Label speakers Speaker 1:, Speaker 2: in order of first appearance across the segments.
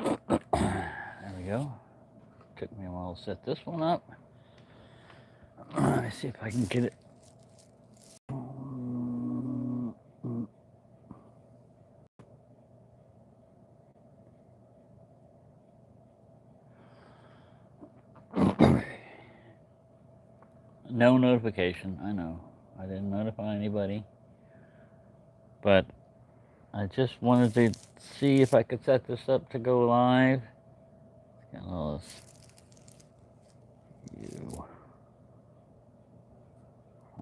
Speaker 1: There we go. Took me a while to set this one up. Let me see if I can get it. No notification. I know. I didn't notify anybody. But I just wanted to see if I could set this up to go live. Got all this. You.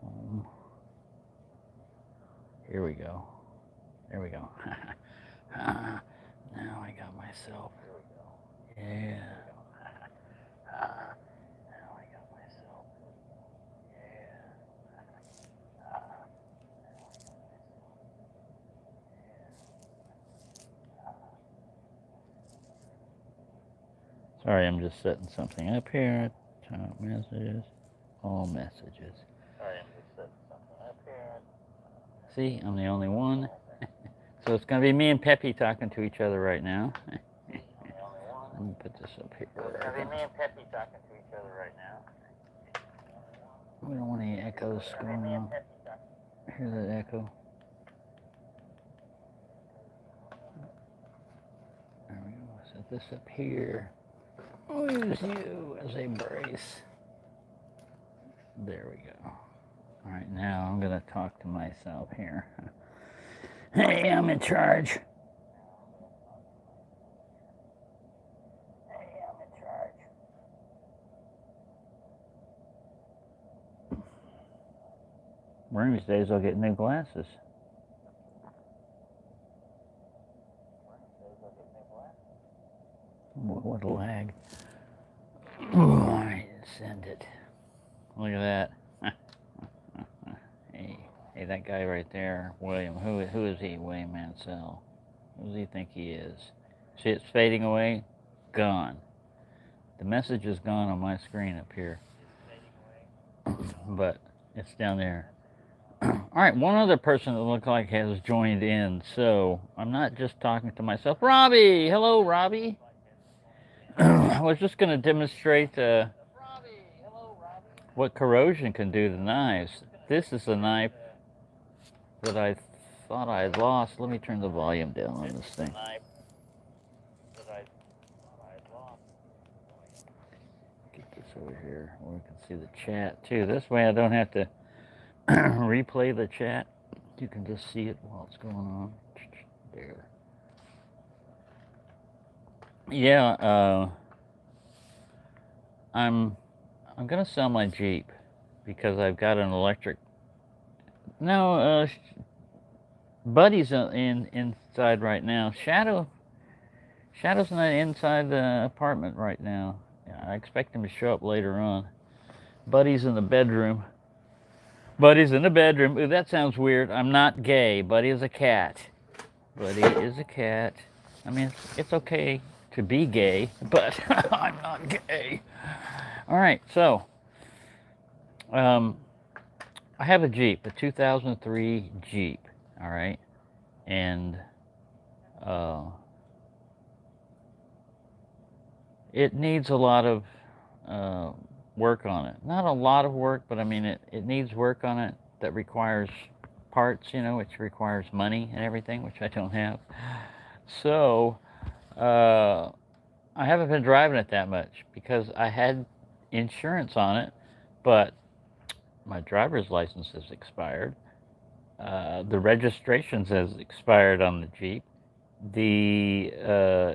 Speaker 1: Home. Here we go. There we go. Now I got myself. Yeah. Now I got myself. Sorry, I'm just setting something up here. Top messages. All messages. Sorry, I'm just setting something up here. See, I'm the only one. So it's going to be me and Peppy talking to each other right now. Let me put this up here. It's going to be me and Peppy talking to each other right now. We don't want any echoes going on. Hear that echo? There we go. Set this up here. We'll use you as a brace. There we go. All right, now I'm going to talk to myself here. Hey, I'm in charge. Hey, I'm in charge. One of these days I'll get new glasses. What a lag. All right, send it. Look at that. Hey, that guy right there, William. Who is he, William Mansell? Who does he think he is? See, it's fading away. Gone. The message is gone on my screen up here. But it's down there. All right, one other person that looks like has joined in, so I'm not just talking to myself. Robbie! Hello, Robbie. I was just going to demonstrate what corrosion can do to knives. This is a knife that I thought I had lost. Let me turn the volume down on this thing. Get this over here where we can see the chat too. This way I don't have to replay the chat. You can just see it while it's going on. There. Yeah, I'm gonna sell my Jeep because I've got an electric. No, Buddy's inside right now. Shadow's not inside the apartment right now. Yeah, I expect him to show up later on. Buddy's in the bedroom. Buddy's in the bedroom. Ooh, that sounds weird. I'm not gay. Buddy is a cat. Buddy is a cat. I mean, it's okay to be gay, but I'm not gay. All right, so I have a Jeep, a 2003 Jeep. All right, and it needs a lot of work on it. Not a lot of work, but I mean, it needs work on it that requires parts, which requires money and everything, which I don't have. So I haven't been driving it that much because I had insurance on it, but my driver's license has expired. The registration has expired on the Jeep. The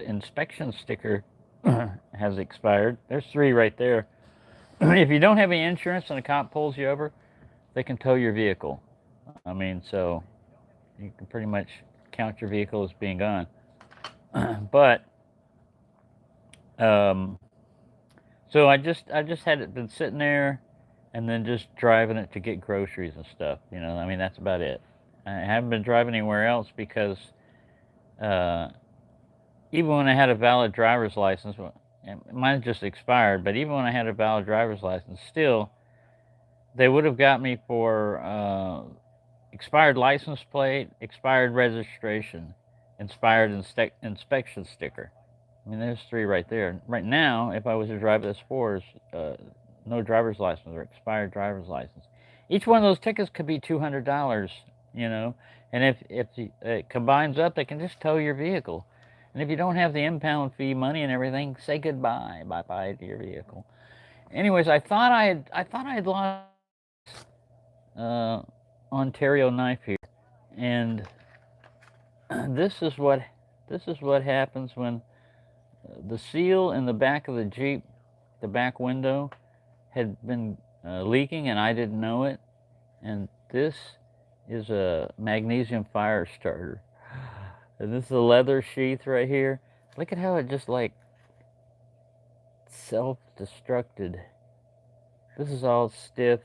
Speaker 1: inspection sticker has expired. There's 3 right there. If you don't have any insurance and a cop pulls you over, they can tow your vehicle. I mean, so you can pretty much count your vehicle as being gone. But so I just had it been sitting there, and then just driving it to get groceries and stuff. I mean, that's about it. I haven't been driving anywhere else because even when I had a valid driver's license, mine just expired. But even when I had a valid driver's license, still, they would have got me for expired license plate, expired registration, expired inspection sticker. I mean, there's 3 right there. Right now, if I was to drive this Force, no driver's license or expired driver's license. Each one of those tickets could be $200, you know. And if it combines up, they can just tow your vehicle. And if you don't have the impound fee money and everything, say goodbye, bye bye to your vehicle. Anyways, I thought I had lost uh, Ontario knife here, and this is what this is what happens when the seal in the back of the Jeep, the back window, had been leaking, and I didn't know it. And this is a magnesium fire starter, and this is a leather sheath right here. Look at how it just like self-destructed. This is all stiff,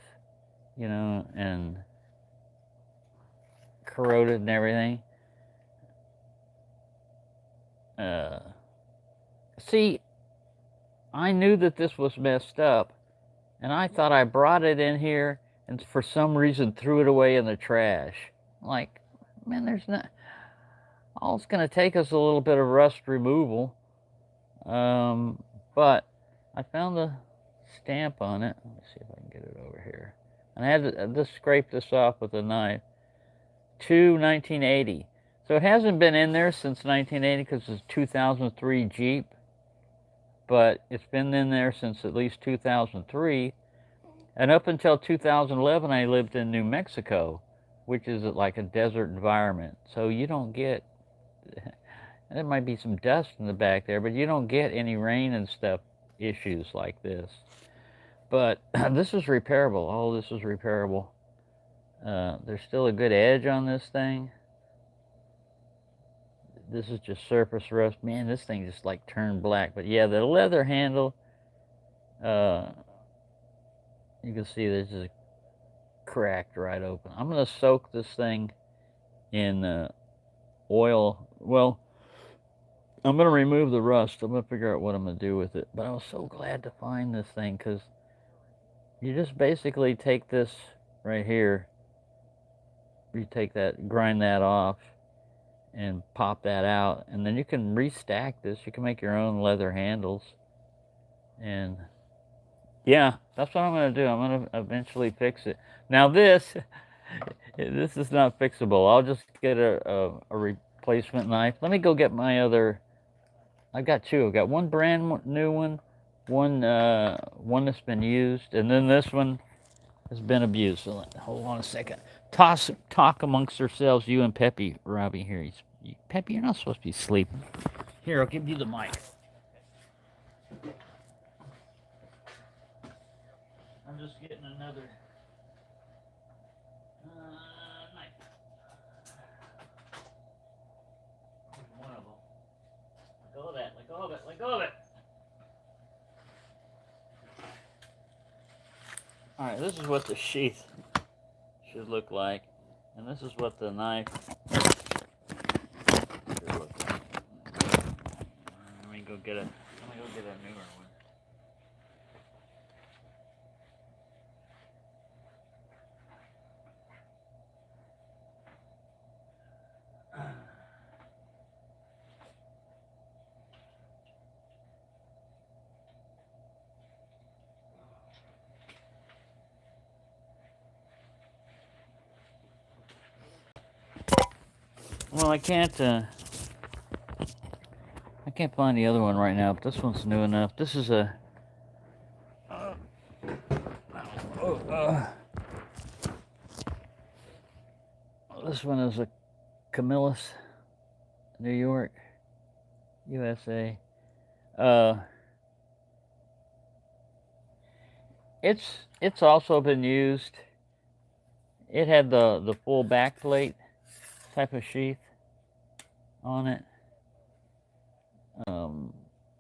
Speaker 1: you know, and corroded and everything. Uh, See, I knew that this was messed up, and I thought I brought it in here and for some reason threw it away in the trash. Like, man, there's not. All it's going to take is a little bit of rust removal. But I found the stamp on it. Let me see if I can get it over here. And I had to just scrape this off with a knife. To 1980. So it hasn't been in there since 1980 because it's a 2003 Jeep. But it's been in there since at least 2003. And up until 2011, I lived in New Mexico, which is like a desert environment. So you don't get, there might be some dust in the back there, but you don't get any rain and stuff issues like this. But this is repairable. All this is repairable. There's still a good edge on this thing. This is just surface rust. Man, this thing just like turned black. But yeah, the leather handle, you can see this is cracked right open. I'm going to soak this thing in oil. Well, I'm going to remove the rust. I'm going to figure out what I'm going to do with it. But I was so glad to find this thing because you just basically take this right here. You take that, grind that off, and pop that out. And then you can restack this. You can make your own leather handles. And yeah, that's what I'm going to do. I'm going to eventually fix it. Now this is not fixable. I'll just get a replacement knife. Let me go get my other. I've got 2. I've got one brand new one, one that's been used, and then this one has been abused. So hold on a second. Talk amongst yourselves, you and Peppy. Robbie here. Peppy, you're not supposed to be sleeping. Here, I'll give you the mic. I'm just getting another knife. One of them. Let go of that. Let go of it. Let go of it. All right, this is what the sheath should look like, and this is what the knife should look like. Let me go get a newer one. Well, I can't find the other one right now, but this one's new enough. This is a this one is a Camillus, New York, USA. It's also been used. It had the full back plate type of sheath on it.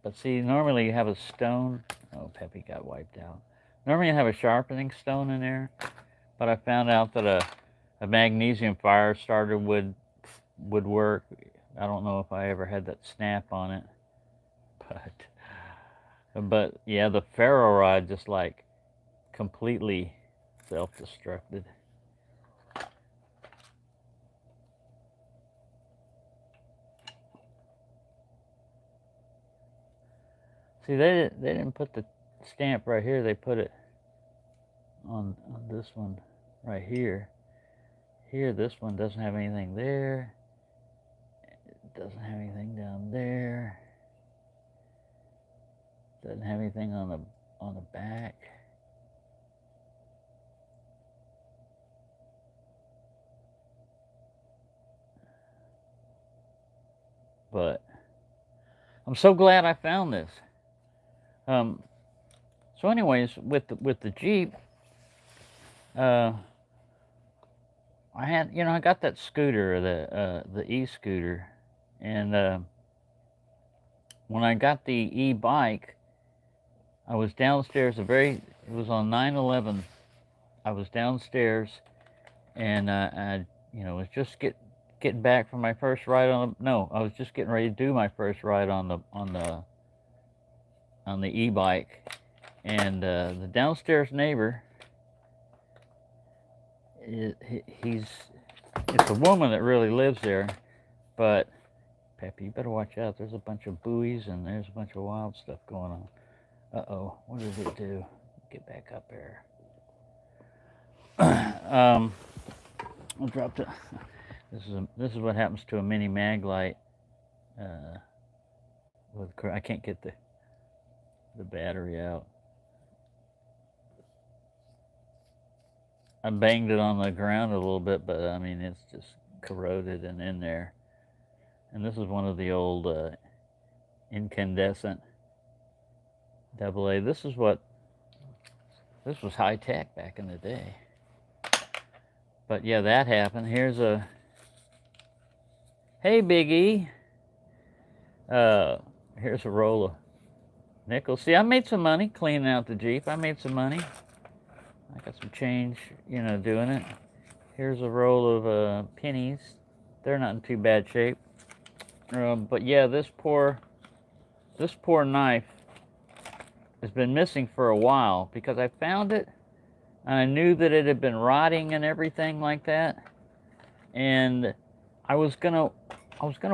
Speaker 1: But see, normally you have a stone. Oh, Peppy got wiped out. Normally you have a sharpening stone in there, but I found out that a magnesium fire starter would work. I don't know if I ever had that snap on it, but yeah, the ferro rod just like completely self-destructed. See, they didn't put the stamp right here. They put it on this one right here. Here, this one doesn't have anything there. It doesn't have anything down there. Doesn't have anything on the back. But I'm so glad I found this. So anyways, with the Jeep, I had, I got that scooter, the e-scooter, and when I got the e-bike, I was downstairs. It was on 9/11. I was downstairs, and I was just getting back from my first ride on the. No, I was just getting ready to do my first ride on the e-bike, and the downstairs neighbor. It's a woman that really lives there, but Peppy, you better watch out. There's a bunch of buoys and there's a bunch of wild stuff going on. Uh-oh, what does it do? Get back up there. I'll drop the. This is what happens to a mini mag light. I can't get the battery out. I banged it on the ground a little bit, but I mean it's just corroded and in there. And this is one of the old incandescent AA. This was high tech back in the day. But yeah, that happened. Here's hey Big E. Here's a roll of nickels. See, I made some money cleaning out the Jeep. I made some money. I got some change, doing it. Here's a roll of pennies. They're not in too bad shape. But yeah, this poor knife has been missing for a while because I found it and I knew that it had been rotting and everything like that. And I was gonna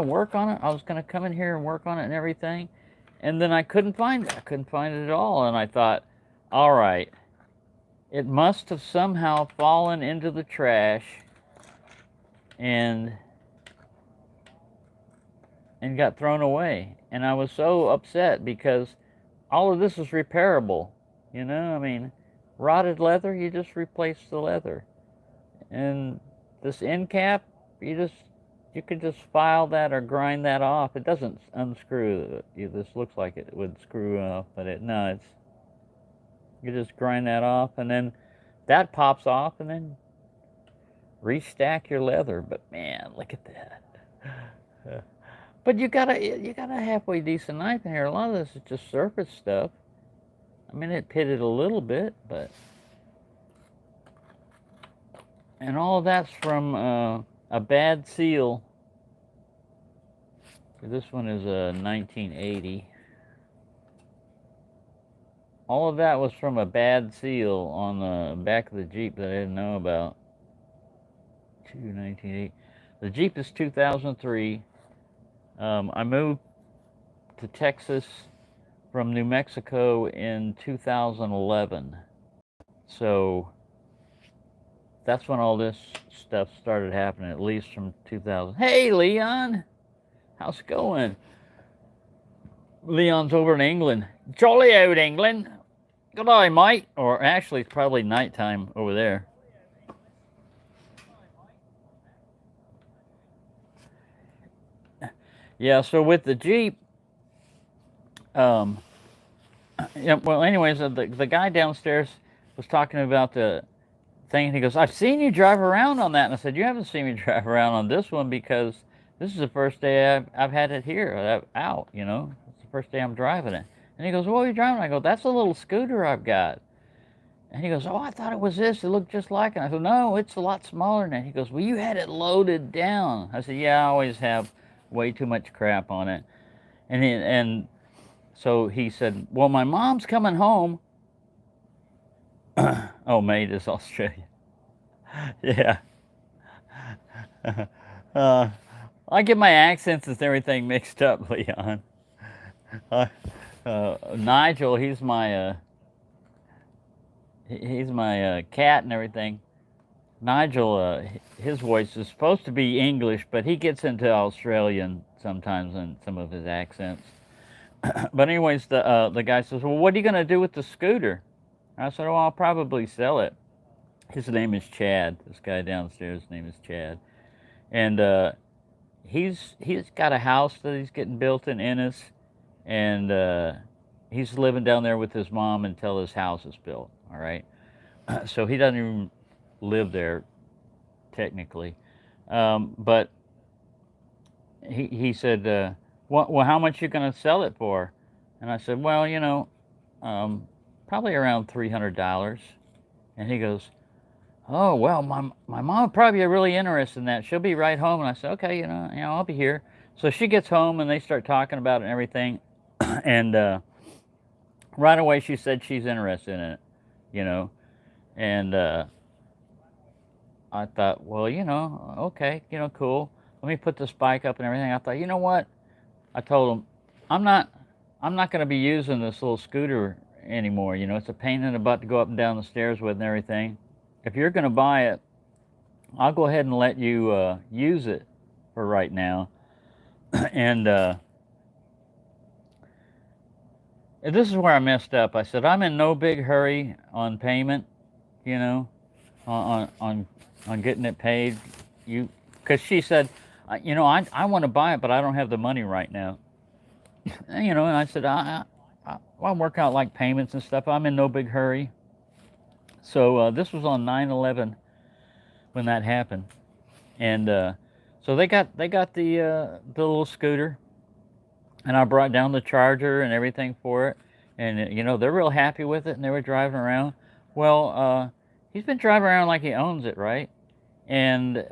Speaker 1: work on it. I was gonna come in here and work on it and everything. And then I couldn't find it. I couldn't find it at all. And I thought, all right, it must have somehow fallen into the trash and got thrown away. And I was so upset because all of this is repairable. I mean, rotted leather, you just replace the leather. And this end cap, you could just file that or grind that off. It doesn't unscrew. This looks like it would screw off, but you just grind that off, and then that pops off, and then restack your leather. But man, look at that. But you got a halfway decent knife in here. A lot of this is just surface stuff. I mean, it pitted a little bit, but and all of that's from a bad seal. This one is a 1980. All of that was from a bad seal on the back of the Jeep that I didn't know about. 1980. The Jeep is 2003. I moved to Texas from New Mexico in 2011. So that's when all this stuff started happening, at least from 2000. Hey, Leon! How's it going? Leon's over in England. Jolly old England. Good day, mate. Or actually, it's probably nighttime over there. Yeah, so with the Jeep, well, anyways, the guy downstairs was talking about the thing, and he goes, I've seen you drive around on that. And I said, you haven't seen me drive around on this one because this is the first day I've had it here, out, It's the first day I'm driving it. And he goes, what are you driving? I go, that's a little scooter I've got. And he goes, oh, I thought it was this. It looked just like it. I said, no, it's a lot smaller than that. He goes, well, you had it loaded down. I said, yeah, I always have way too much crap on it. And so he said, well, my mom's coming home. Oh, mate, it's Australia. Yeah. I get my accents and everything mixed up, Leon. Nigel, he's my cat and everything. Nigel, his voice is supposed to be English, but he gets into Australian sometimes in some of his accents. But anyways, the guy says, "Well, what are you gonna do with the scooter?" I said, "Well, I'll probably sell it." His name is Chad. This guy downstairs' name is Chad, and he's got a house that he's getting built in Ennis, and he's living down there with his mom until his house is built. All right, so he doesn't even live there technically, but he said, well, how much you gonna sell it for?" And I said, "Well, probably around $300." And he goes, "Oh, well, my mom would probably be really interested in that. She'll be right home." And I said, "Okay, I'll be here." So she gets home and they start talking about it and everything. And right away she said she's interested in it, you know. And I thought, well, okay, cool. Let me put this bike up and everything. I thought, you know what? I told him, I'm not, I'm not going to be using this little scooter anymore. It's a pain in the butt to go up and down the stairs with and everything. If you're going to buy it, I'll go ahead and let you use it for right now. And this is where I messed up. I said, I'm in no big hurry on payment, you know, on on on getting it paid. Because she said, I want to buy it, but I don't have the money right now. And I said, I'll work out like payments and stuff. I'm in no big hurry. So this was on 9/11 when that happened, and so they got the little scooter, and I brought down the charger and everything for it, and they're real happy with it, and they were driving around. Well, he's been driving around like he owns it, right? And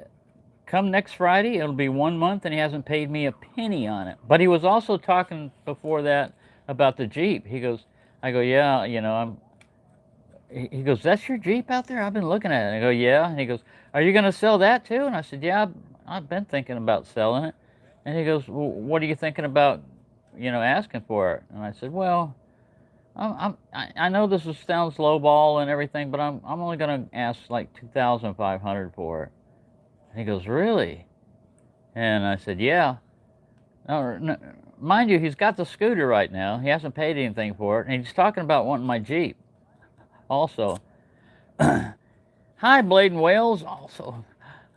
Speaker 1: come next Friday, it'll be 1 month, and he hasn't paid me a penny on it. But he was also talking before that about the Jeep. I go, yeah, I'm. He goes, that's your Jeep out there? I've been looking at it. I go, yeah. And he goes, are you going to sell that too? And I said, yeah, I've been thinking about selling it. And he goes, well, what are you thinking about, asking for it? And I said, well, I know sounds lowball and everything, but I'm only going to ask like 2,500 for it. And he goes, really? And I said, yeah. Now, mind you, he's got the scooter right now. He hasn't paid anything for it, and he's talking about wanting my Jeep also. Hi, Bladen Wales. Also,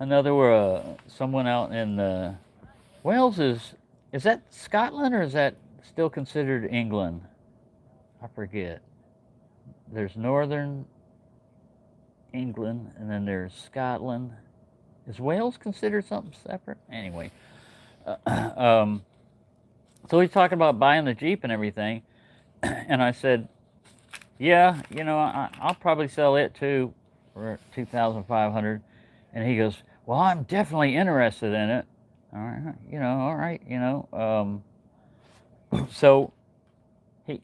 Speaker 1: another someone out in Wales is that Scotland or is that still considered England? I forget. There's Northern England, and then there's Scotland. Is Wales considered something separate? Anyway, so he's talking about buying the Jeep and everything, and I said, yeah, I'll probably sell it too for 2,500. And he goes, well, I'm definitely interested in it. All right. So he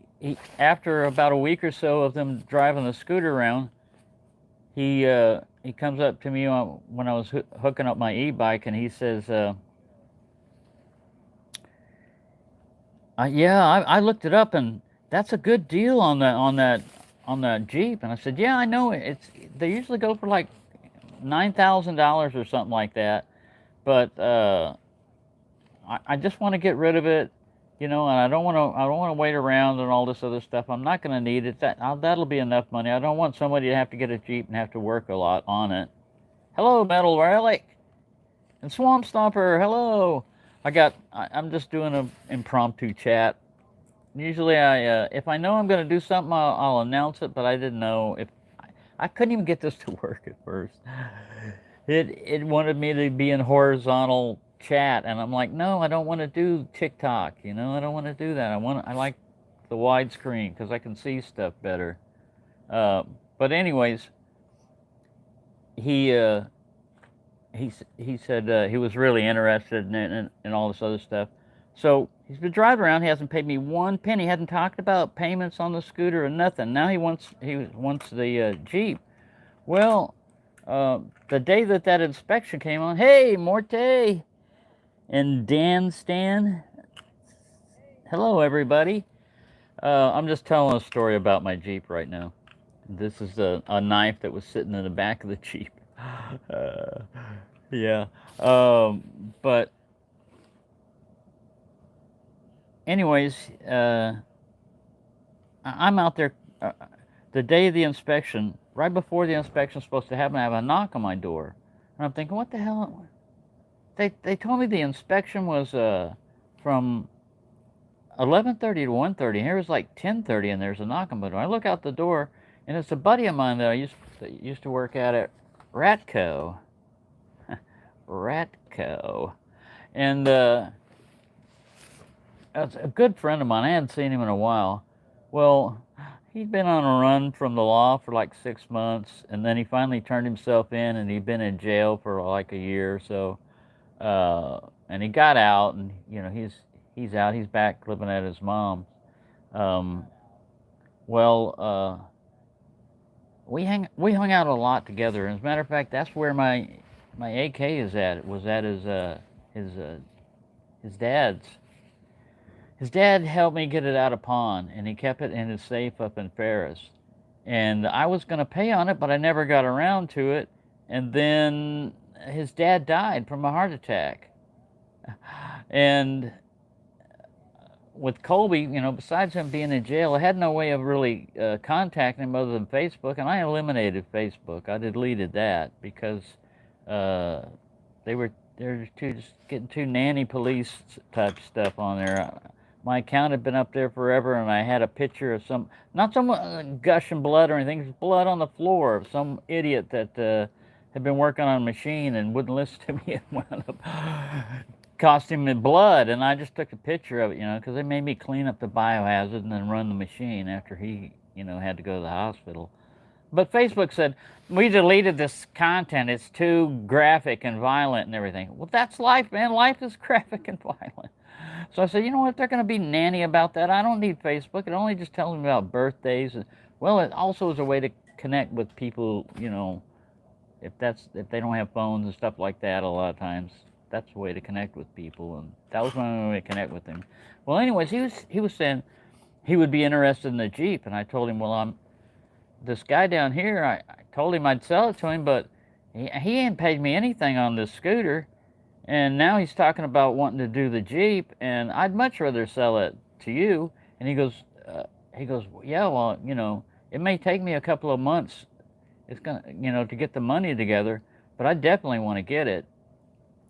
Speaker 1: after about a week or so of them driving the scooter around, he comes up to me when I was hooking up my e-bike, and he says, yeah, I looked it up, and that's a good deal on that Jeep. And I said, yeah, I know they usually go for like $9,000 or something like that, but I just want to get rid of it, and I don't want to wait around and all this other stuff. I'm not going to need it. That'll be enough money. I don't want somebody to have to get a Jeep and have to work a lot on it. Hello, Metal Relic and Swamp Stomper. Hello. I'm just doing an impromptu chat. Usually if I know I'm going to do something, I'll announce it, but I didn't know if I couldn't even get this to work at first. It wanted me to be in horizontal chat, and I'm like, no, I don't want to do TikTok. I don't want to do that. I like the widescreen because I can see stuff better. But anyways, he said he was really interested in all this other stuff. So he's been driving around. He hasn't paid me one penny. He hasn't talked about payments on the scooter or nothing. Now he wants the Jeep. Well, the day that inspection came on, hey, Morte and Dan Stan. Hello, everybody. I'm just telling a story about my Jeep right now. This is a knife that was sitting in the back of the Jeep. Uh, yeah. But anyways, I'm out there the day of the inspection. Right before the inspection's supposed to happen, I have a knock on my door, and I'm thinking, what the hell? They told me the inspection was from 11:30 to 1:30. Here it was like 10:30, and there's a knock on my door. I look out the door, and it's a buddy of mine that used to work out at Ratco. Ratco. And it's a good friend of mine. I hadn't seen him in a while. Well, he'd been on a run from the law for like 6 months, and then he finally turned himself in, and he'd been in jail for like a year or so. And he got out, and he's out. He's back living at his mom's. Um, well, we hung out a lot together. As a matter of fact, that's where my AK is at. It was at his his dad's. His dad helped me get it out of pawn, and he kept it in his safe up in Ferris. And I was going to pay on it, but I never got around to it. And then his dad died from a heart attack. And with Colby, besides him being in jail, I had no way of really contacting him other than Facebook, and I eliminated Facebook. I deleted that because uh, they're just getting too nanny police type stuff on there. My account had been up there forever, and I had a picture of not some gushing blood or anything, just blood on the floor of some idiot that had been working on a machine and wouldn't listen to me and wound up costing me blood. And I just took a picture of it, because they made me clean up the biohazard and then run the machine after he, had to go to the hospital. But Facebook said, we deleted this content. It's too graphic and violent and everything. Well, that's life, man. Life is graphic and violent. So I said, you know what? They're going to be nanny about that. I don't need Facebook. It only just tells me about birthdays. Well, it also is a way to connect with people, if they don't have phones and stuff like that a lot of times. That's a way to connect with people, and that was my only way to connect with him. Well, anyways, he was saying he would be interested in the Jeep, and I told him, well, this guy down here, I told him I'd sell it to him, but he ain't paid me anything on this scooter. And now he's talking about wanting to do the Jeep, and I'd much rather sell it to you. And he goes, yeah, well, it may take me a couple of months. It's gonna, to get the money together, but I definitely want to get it.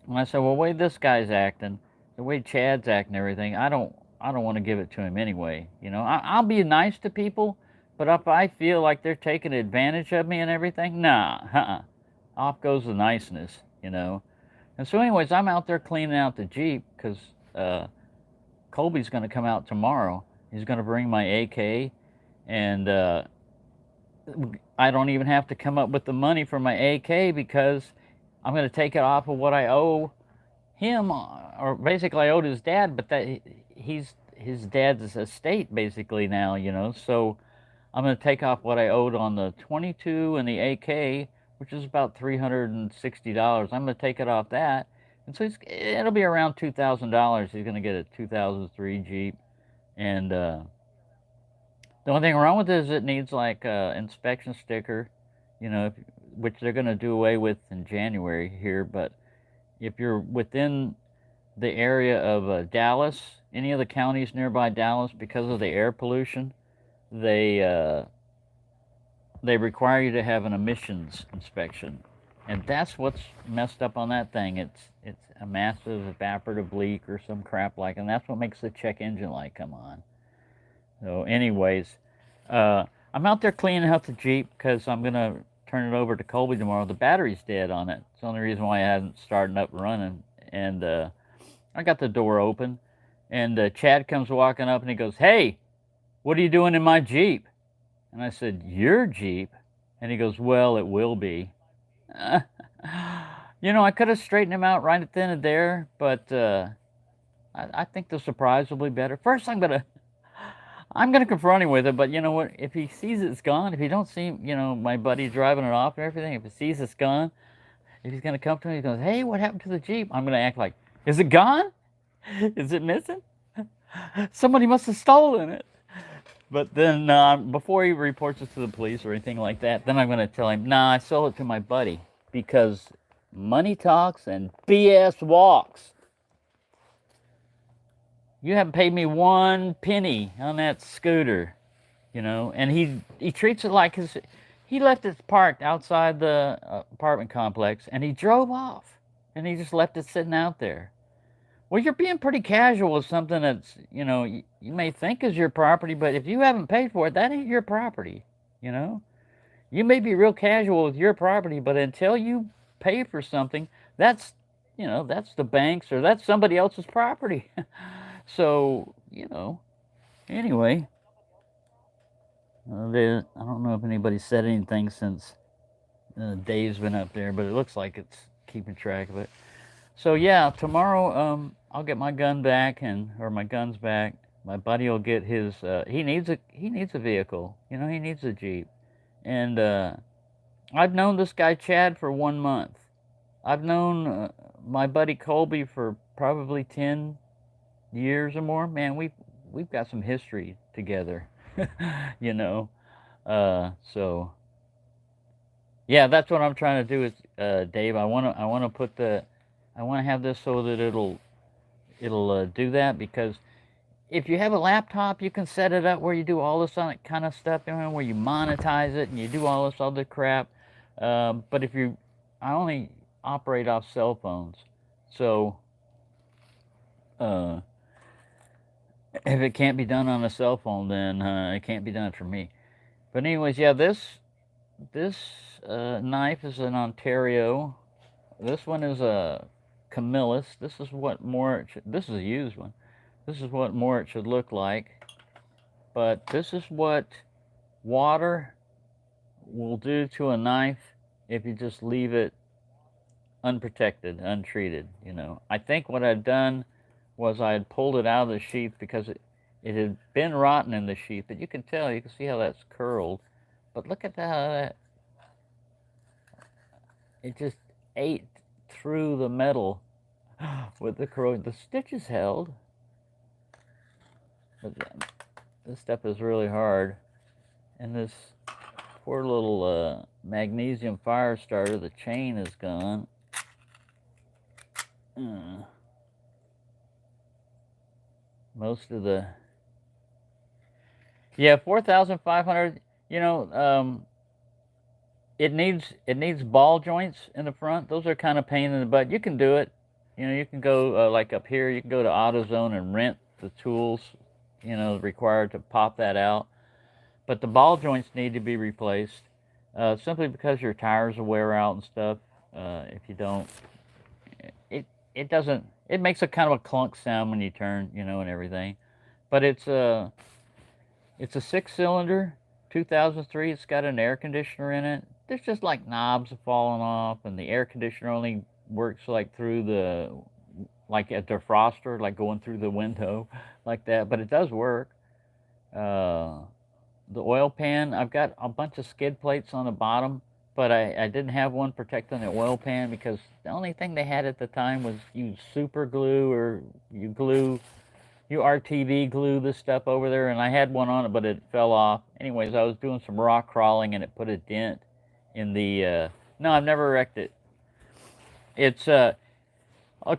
Speaker 1: And I said, well, the way this guy's acting, the way Chad's acting, everything, I don't want to give it to him anyway. I'll be nice to people, but if I feel like they're taking advantage of me and everything, nah, off goes the niceness, And so anyways, I'm out there cleaning out the Jeep because Colby's going to come out tomorrow. He's going to bring my AK, and I don't even have to come up with the money for my AK because I'm going to take it off of what I owe him, or basically I owed his dad, but he's his dad's estate basically now, So I'm going to take off what I owed on the 22 and the AK, which is about $360. I'm going to take it off that. And so it'll be around $2,000. He's going to get a 2003 Jeep. And the only thing wrong with it is it needs like an inspection sticker, which they're going to do away with in January here. But if you're within the area of Dallas, any of the counties nearby Dallas, because of the air pollution, they require you to have an emissions inspection, and that's what's messed up on that thing. It's a massive evaporative leak or some crap like, and that's what makes the check engine light come on. So, anyways, I'm out there cleaning out the Jeep because I'm gonna turn it over to Colby tomorrow. The battery's dead on it. It's the only reason why I hadn't started up running. And I got the door open, and Chad comes walking up and he goes, "Hey, what are you doing in my Jeep?" And I said, "Your Jeep?" And he goes, "Well, it will be." I could have straightened him out right at the end of there, but I think the surprise will be better. First, I'm gonna confront him with it, but you know what? If he sees it's gone, if he don't see, my buddy driving it off and everything, if he sees it's gone, if he's gonna come to me, he goes, "Hey, what happened to the Jeep?" I'm gonna act like, "Is it gone? Is it missing? Somebody must have stolen it." But then before he reports it to the police or anything like that, then I'm going to tell him, nah, I sold it to my buddy because money talks and BS walks. You haven't paid me one penny on that scooter, and he treats it like he left it parked outside the apartment complex and he drove off and he just left it sitting out there. Well, you're being pretty casual with something that's, you may think is your property, but if you haven't paid for it, that ain't your property, you know? You may be real casual with your property, but until you pay for something, that's, that's the bank's or that's somebody else's property. So, anyway, I don't know if anybody said anything since Dave's been up there, but it looks like it's keeping track of it. So yeah, tomorrow I'll get my gun back or my guns back. My buddy will get his. He needs a vehicle. He needs a Jeep. And I've known this guy Chad for 1 month. I've known my buddy Colby for probably 10 years or more. Man, we've got some history together. you know. So yeah, that's what I'm trying to do. Is Dave? I want to have this so that it'll do that, because if you have a laptop, you can set it up where you do all this kind of stuff, where you monetize it and you do all this other crap. But I only operate off cell phones, so uh, if it can't be done on a cell phone, then it can't be done for me. But anyways, yeah, this knife is in Ontario. This one is a Camillus. This is what more. This is a used one. This is what more it should look like. But this is what water will do to a knife if you just leave it unprotected, untreated. I think what I'd done was I had pulled it out of the sheath because it had been rotten in the sheath. But you can see how that's curled. But look at that. It just ate through the metal with the corrosion. The stitches held, but this stuff is really hard. And this poor little magnesium fire starter, the chain is gone. Most of the 4,500. It needs ball joints in the front. Those are kind of pain in the butt. You can do it. You can go like up here. You can go to AutoZone and rent the tools, required to pop that out. But the ball joints need to be replaced, simply because your tires will wear out and stuff. If you don't, it doesn't. It makes a kind of a clunk sound when you turn, and everything. But it's a 6-cylinder, 2003. It's got an air conditioner in it. There's just like knobs falling off, and the air conditioner only works like through like a defroster, like going through the window, like that. But it does work. The oil pan, I've got a bunch of skid plates on the bottom, but I didn't have one protecting the oil pan because the only thing they had at the time was you super glue or you RTV glue this stuff over there, and I had one on it, but it fell off. Anyways, I was doing some rock crawling, and it put a dent in the. No, I've never wrecked it. It's a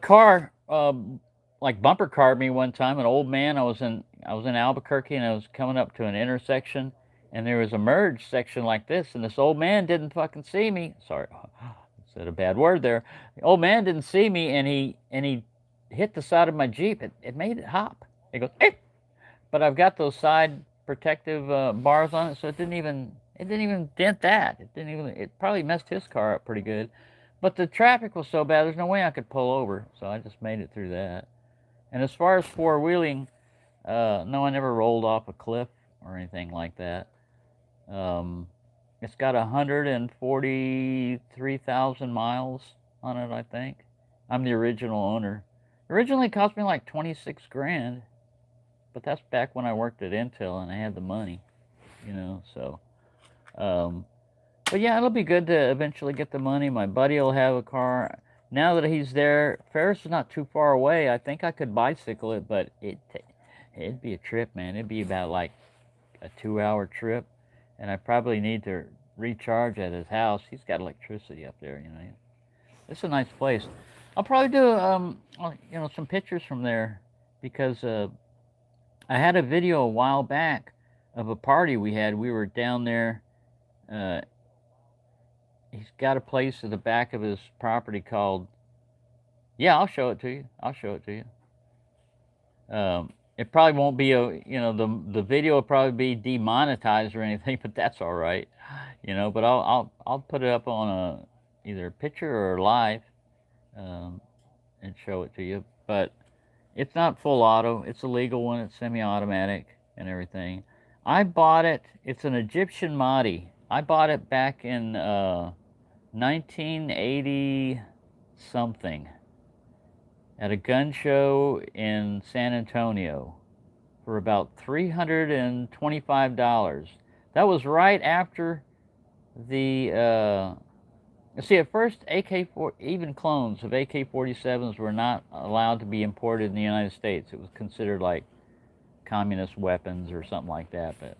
Speaker 1: car, like bumper carved me one time. An old man. I was in Albuquerque, and I was coming up to an intersection, and there was a merge section like this, and this old man didn't fucking see me. Sorry, I said a bad word there. The old man didn't see me, and he hit the side of my Jeep. It made it hop. It goes, eh! But I've got those side protective bars on it, so it didn't even dent that. It probably messed his car up pretty good. But the traffic was so bad, there's no way I could pull over, so I just made it through that. And as far as four-wheeling, no, I never rolled off a cliff or anything like that. It's got 143,000 miles on it, I think. I'm the original owner. Originally, it cost me like 26 grand, but that's back when I worked at Intel and I had the money, so. But yeah, it'll be good to eventually get the money. My buddy will have a car. Now that he's there, Ferris is not too far away. I think I could bicycle it, but it'd be a trip, man. It'd be about like a 2-hour trip, and I probably need to recharge at his house. He's got electricity up there, you know. It's a nice place. I'll probably do some pictures from there because I had a video a while back of a party we had. We were down there. Uh, he's got a place at the back of his property called. Yeah, I'll show it to you. I'll show it to you. It probably won't be the video will probably be demonetized or anything, but that's all right, But I'll put it up on either a picture or live, and show it to you. But it's not full auto. It's a legal one. It's semi-automatic and everything. I bought it. It's an Egyptian Mahdi. I bought it back in 1980 something at a gun show in San Antonio for about $325. That was right after the see, at first even clones of AK-47s were not allowed to be imported in the United States. It was considered like communist weapons or something like that. But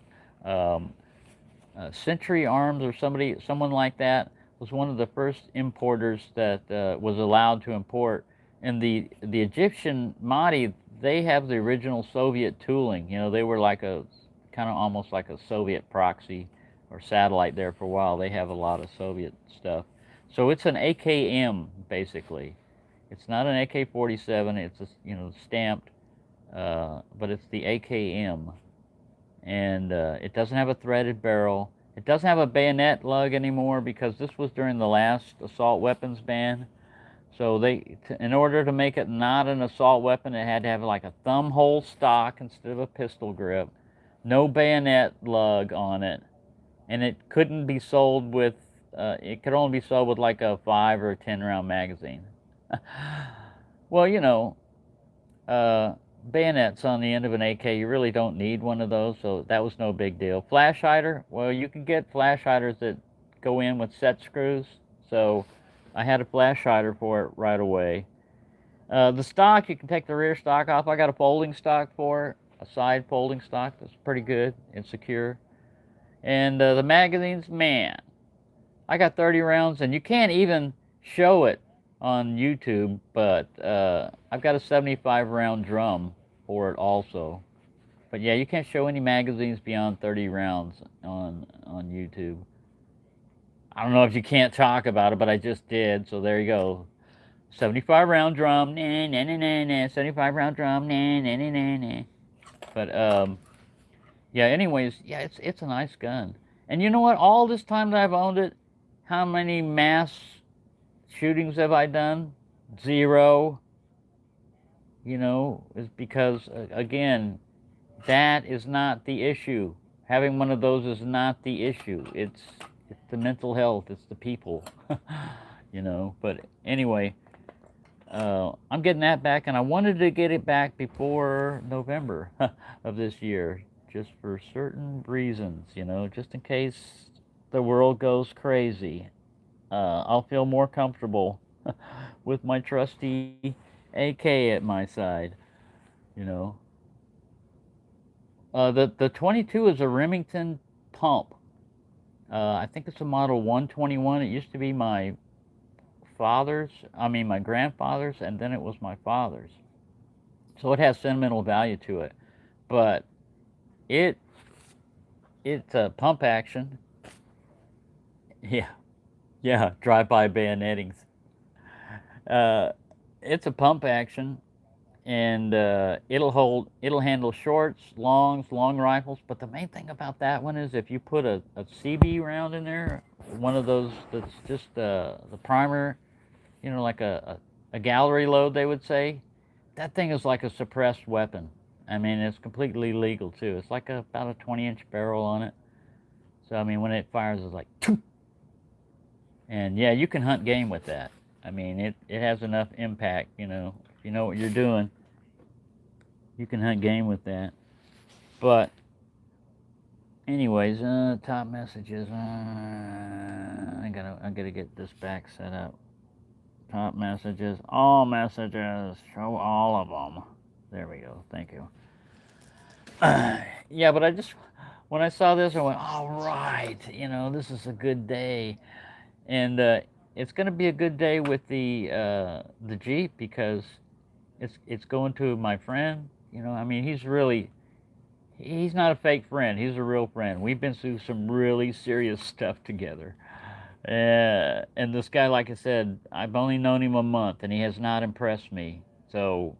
Speaker 1: Century Arms or someone like that was one of the first importers that was allowed to import. And the Egyptian Mahdi, they have the original Soviet tooling. They were like a kind of almost like a Soviet proxy or satellite there for a while. They have a lot of Soviet stuff. So it's an AKM basically. It's not an AK-47. It's stamped, but it's the AKM, and it doesn't have a threaded barrel. It doesn't have a bayonet lug anymore because this was during the last assault weapons ban. So in order to make it not an assault weapon, it had to have like a thumb hole stock instead of a pistol grip, no bayonet lug on it, and it couldn't be sold with. It could only be sold with like a 5 or a 10 round magazine. Well, bayonets on the end of an AK, you really don't need one of those, so that was no big deal. Flash hider, well, you can get flash hiders that go in with set screws, so I had a flash hider for it right away. The stock, you can take the rear stock off. I got a folding stock for it, a side folding stock that's pretty good and secure. And the magazines, man, I got 30 rounds, and you can't even show it on YouTube, but I've got a 75 round drum for it also. But yeah, you can't show any magazines beyond 30 rounds on YouTube. I don't know if you can't talk about it, but I just did, so there you go. 75 round drum, nah, nah, nah, nah, nah. 75 round drum, nah, nah, nah, nah, nah. But yeah, anyways, yeah, it's a nice gun. And you know what? All this time that I've owned it, how many mass shootings have I done? 0. Is because, again, that is not the issue. Having one of those is not the issue. It's the mental health. It's the people. But anyway, I'm getting that back, and I wanted to get it back before November of this year, just for certain reasons, just in case the world goes crazy. I'll feel more comfortable with my trusty AK at my side, The 22 is a Remington pump. I think it's a model 121. It used to be my grandfather's, and then it was my father's. So it has sentimental value to it. But it's a pump action. Yeah, drive-by bayonettings. It's a pump action, and it'll handle shorts, longs, long rifles. But the main thing about that one is if you put a CB round in there, one of those that's just the primer, like a gallery load, they would say, that thing is like a suppressed weapon. I mean, it's completely legal too. It's like about a 20-inch barrel on it. So I mean, when it fires, it's like, and yeah, you can hunt game with that. I mean, it has enough impact, if you know what you're doing, you can hunt game with that. But anyways, top messages. I gotta get this back set up. Top messages, all messages, show all of them. There we go. Thank you. Yeah, but I just when I saw this, I went, all right, this is a good day. And it's going to be a good day with the Jeep because it's going to my friend. I mean, he's not a fake friend. He's a real friend. We've been through some really serious stuff together. And this guy, like I said, I've only known him a month, and he has not impressed me. So,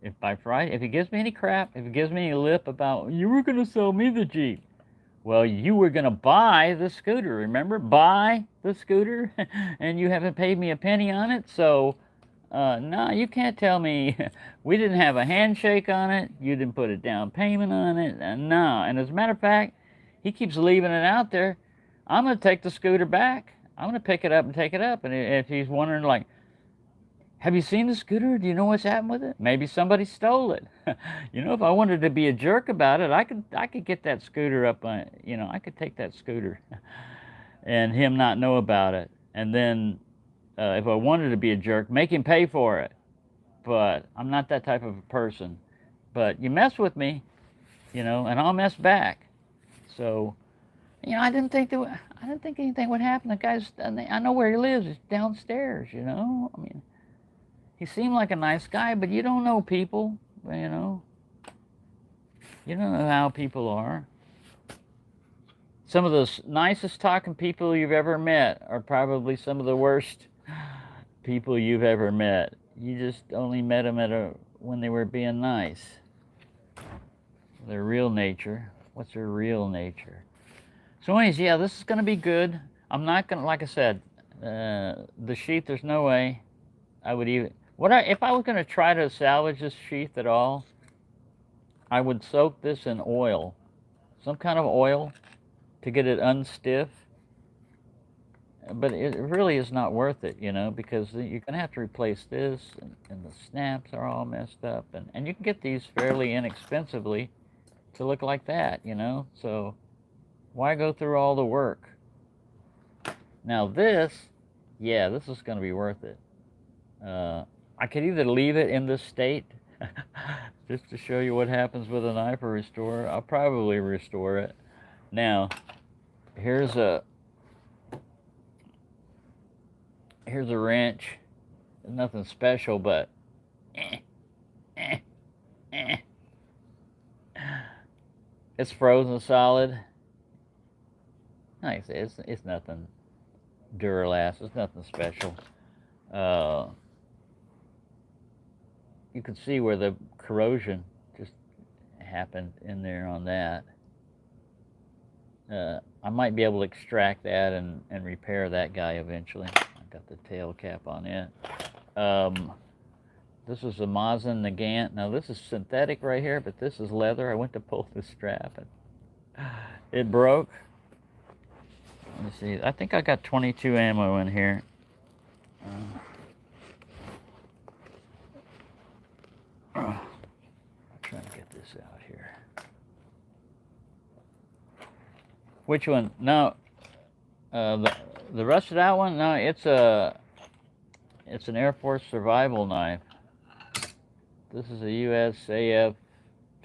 Speaker 1: if by Friday, if he gives me any crap, if he gives me any lip about, you were going to sell me the Jeep. Well, you were going to buy the scooter, remember? Buy the scooter, and you haven't paid me a penny on it. So, no, you can't tell me we didn't have a handshake on it. You didn't put a down payment on it. No. And as a matter of fact, he keeps leaving it out there. I'm going to take the scooter back. I'm going to pick it up and take it up. And if he's wondering, like, have you seen the scooter? Do you know what's happened with it? Maybe somebody stole it. If I wanted to be a jerk about it, I could get that scooter up. I could take that scooter, and him not know about it. And then, if I wanted to be a jerk, make him pay for it. But I'm not that type of a person. But you mess with me, and I'll mess back. So, I didn't think anything would happen. The guy's, I know where he lives. It's downstairs. I mean. He seemed like a nice guy, but you don't know people, You don't know how people are. Some of the nicest talking people you've ever met are probably some of the worst people you've ever met. You just only met them when they were being nice. Their real nature. What's their real nature? So anyways, yeah, this is going to be good. I'm not going to, like I said, the sheath, there's no way I would even... if I was going to try to salvage this sheath at all, I would soak this in oil, some kind of oil, to get it unstiff. But it really is not worth it, because you're going to have to replace this, and the snaps are all messed up. And you can get these fairly inexpensively to look like that, So why go through all the work? Now this is going to be worth it. I could either leave it in this state, just to show you what happens with a knife or restore. I'll probably restore it. Now, here's a wrench. Nothing special, but it's frozen solid. Like I say, it's nothing Duralast. It's nothing special. You can see where the corrosion just happened in there on that. I might be able to extract that and repair that guy eventually. I've got the tail cap on it. This is a Mazda Nagant. Now this is synthetic right here, but this is leather. I went to pull the strap and it broke. Let me see. I think I got 22 ammo in here. I'm trying to get this out here. Which one? No, the rusted out one. No, it's an Air Force survival knife. This is a USAF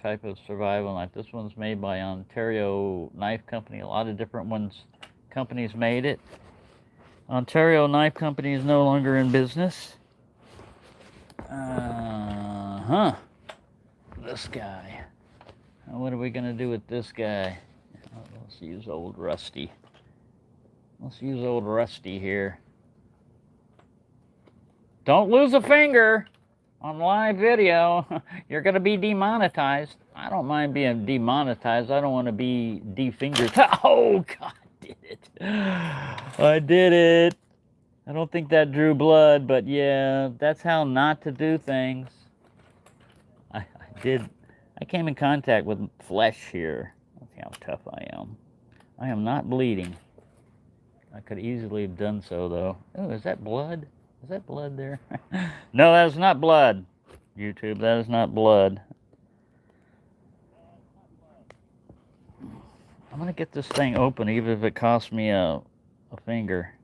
Speaker 1: type of survival knife. This one's made by Ontario Knife Company. A lot of different companies made it. Ontario Knife Company is no longer in business. This guy. What are we going to do with this guy? Let's use old Rusty. Let's use old Rusty here. Don't lose a finger on live video. You're going to be demonetized. I don't mind being demonetized. I don't want to be defingered. Oh, God, I did it. I did it. I don't think that drew blood, but yeah, that's how not to do things. I came in contact with flesh here. Let's see how tough I am. I am not bleeding. I could easily have done so, though. Oh, is that blood? Is that blood there? No, that is not blood. YouTube, that is not blood. I'm going to get this thing open, even if it costs me a finger.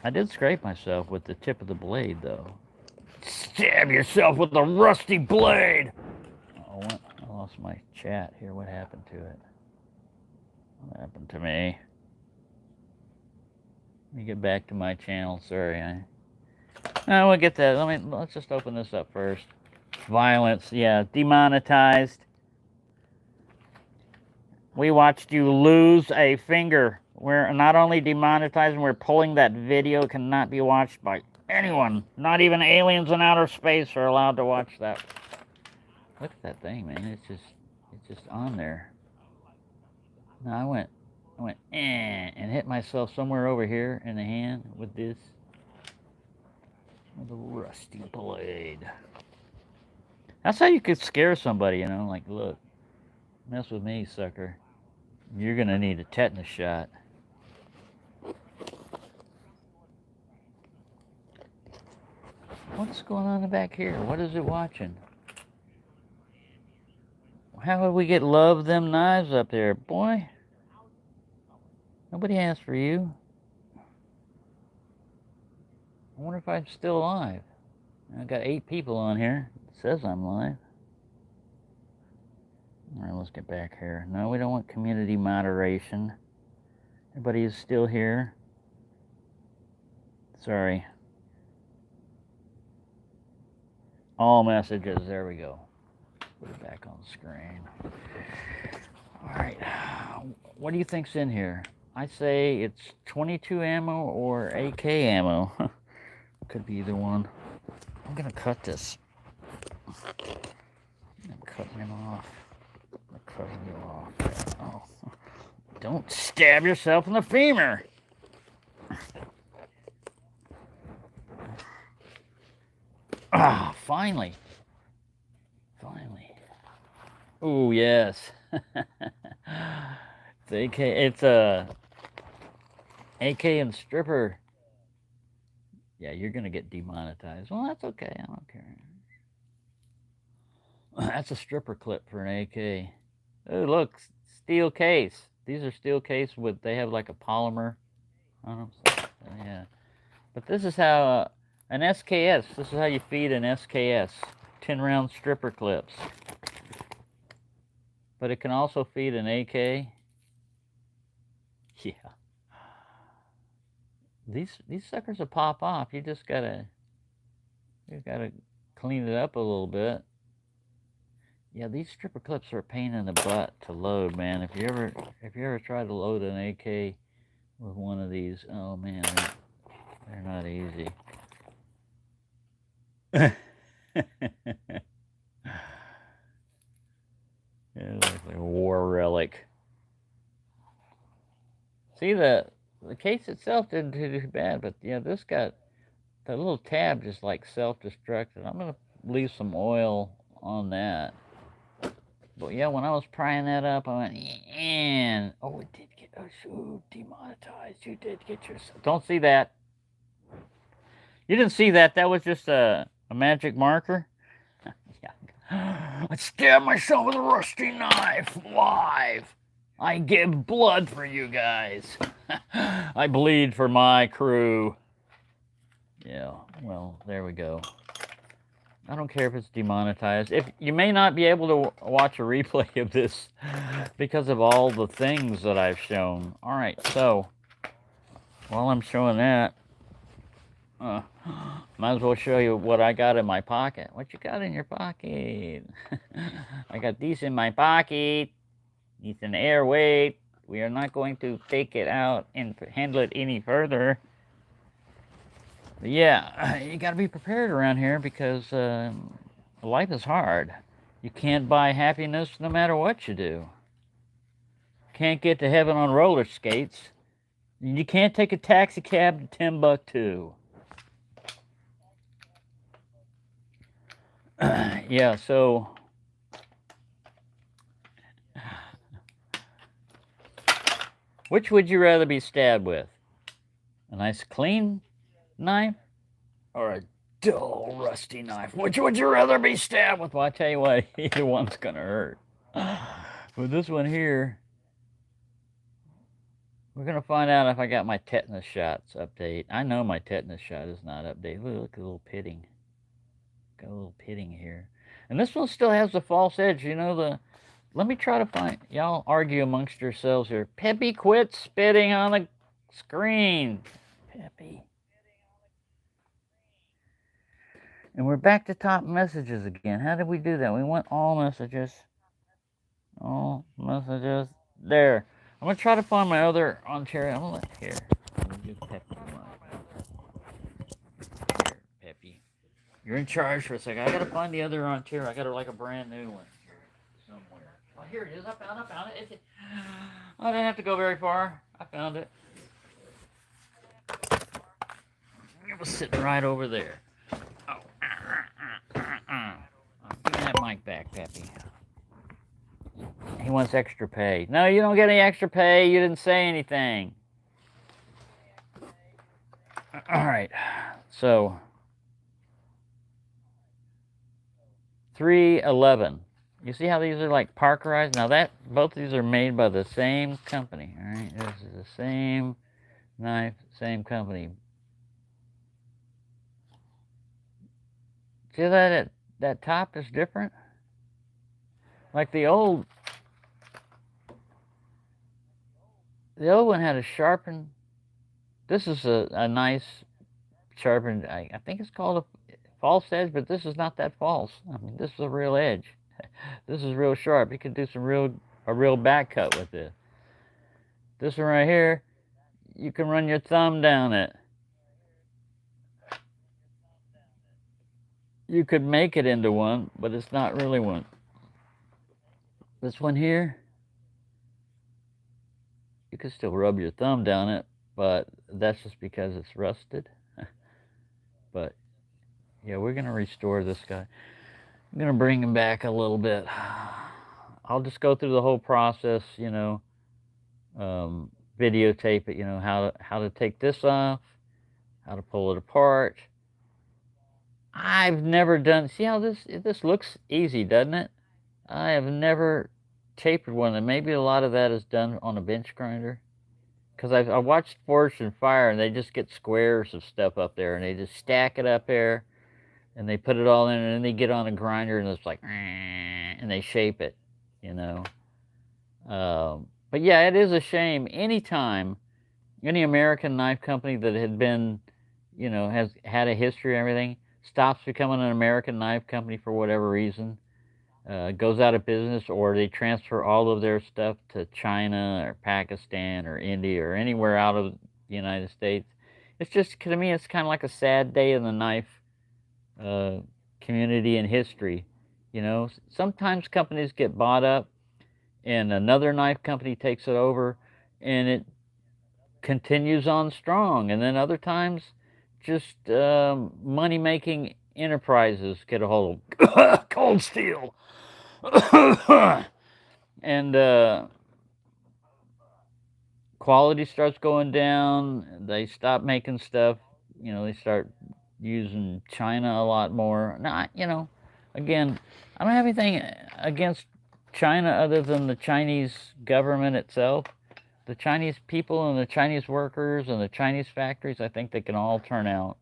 Speaker 1: I did scrape myself with the tip of the blade, though. Stab yourself with a rusty blade! Oh, lost my chat here. What happened to it? What happened to me? Let me get back to my channel. Sorry, we'll get that. Let's just open this up first. Violence, yeah, demonetized. We watched you lose a finger. We're not only demonetizing, we're pulling that video. Cannot be watched by anyone. Not even aliens in outer space are allowed to watch that. Look at that thing, man. It's just on there. No, I went and hit myself somewhere over here in the hand with this. With a rusty blade. That's how you could scare somebody, you know, like, look, mess with me, sucker. You're gonna need a tetanus shot. What's going on back here? What is it watching? How would we get love them knives up there, boy? Nobody asked for you. I wonder if I'm still alive. I've got 8 people on here. It says I'm live. Alright, let's get back here. No, we don't want community moderation. Everybody is still here. Sorry. All messages. There we go. Put it back on the screen. Alright. What do you think's in here? I say it's 22 ammo or AK ammo. Could be either one. I'm gonna cut this. I'm cutting him off. I'm cutting you off. Oh. Don't stab yourself in the femur. Ah, finally. Finally. Oh, yes. It's AK. It's a AK and stripper. Yeah, you're gonna get demonetized. Well, that's okay. I don't care. That's a stripper clip for an AK. Oh, look, steel case. These are steel case with. They have like a polymer on them. So, yeah, but this is how an SKS. This is how you feed an SKS. 10-round stripper clips. But it can also feed an AK. Yeah. These suckers will pop off. You gotta clean it up a little bit. Yeah, these stripper clips are a pain in the butt to load, man. If you ever try to load an AK with one of these, oh man, they're not easy. It looks like a war relic. See, the case itself didn't do too bad, but yeah, this got the little tab just like self-destructed. I'm gonna leave some oil on that. But yeah, when I was prying that up, I went, and oh, it did get demonetized. You did get yourself. Don't see that. You didn't see that. That was just a magic marker. Yeah. I stabbed myself with a rusty knife live. I give blood for you guys. I bleed for my crew. Yeah, well, there we go. I don't care if it's demonetized. If you may not be able to watch a replay of this because of all the things that I've shown. All right, so while I'm showing that, might as well show you what I got in my pocket. What you got in your pocket? I got these in my pocket. It's an air weight. We are not going to take it out and handle it any further. But yeah, you got to be prepared around here because life is hard. You can't buy happiness no matter what you do. Can't get to heaven on roller skates. You can't take a taxi cab to Timbuktu. Yeah, so which would you rather be stabbed with? A nice clean knife or a dull rusty knife? Which would you rather be stabbed with? Well, I tell you what, either one's gonna hurt. With this one here, we're gonna find out if I got my tetanus shots update. I know my tetanus shot is not updated. Look, a little pitting. Got a little pitting here. And this one still has the false edge. You know, let me try to find. Y'all argue amongst yourselves here. Peppy, quit spitting on the screen. Peppy. And we're back to top messages again. How did we do that? We went all messages. All messages. There. I'm going to try to find my other Ontario. I'm going to let here. I'm going to do Peppy. Here, Peppy. You're in charge for a second. I got to find the other Ontario. I got to like a brand new one here somewhere. Oh, here it is. I found it. I didn't have to go very far. I found it. It was sitting right over there. Oh, give me that mic back, Peppy. He wants extra pay. No, you don't get any extra pay. You didn't say anything. All right. So 311. You see how these are like Parkerized? Now that both of these are made by the same company. All right. This is the same knife, same company. See that top is different? Like the old one had a sharpened. This is a nice sharpened. I think it's called a false edge, but this is not that false. I mean, this is a real edge. This is real sharp. You could do a real back cut with this. This one right here, you can run your thumb down it. You could make it into one, but it's not really one. This one here, you could still rub your thumb down it, but that's just because it's rusted. But yeah, we're gonna restore this guy. I'm gonna bring him back a little bit. I'll just go through the whole process, videotape it, how to take this off, how to pull it apart. I've never done. See how this looks easy, doesn't it? I have never tapered one, and maybe a lot of that is done on a bench grinder. Because I watched Forged in Fire, and they just get squares of stuff up there, and they just stack it up there, and they put it all in, and then they get on a grinder, and it's like, and they shape it, But yeah, it is a shame. Anytime any American knife company that had been, has had a history and everything, stops becoming an American knife company for whatever reason, goes out of business, or they transfer all of their stuff to China or Pakistan or India or anywhere out of the United States. It's just, to me, it's kind of like a sad day in the knife community and history. Sometimes companies get bought up and another knife company takes it over and it continues on strong. And then other times, just money-making enterprises get a hold of Cold Steel. And quality starts going down. They stop making stuff. They start using China a lot more. Now, again, I don't have anything against China other than the Chinese government itself. The Chinese people and the Chinese workers and the Chinese factories, I think they can all turn out,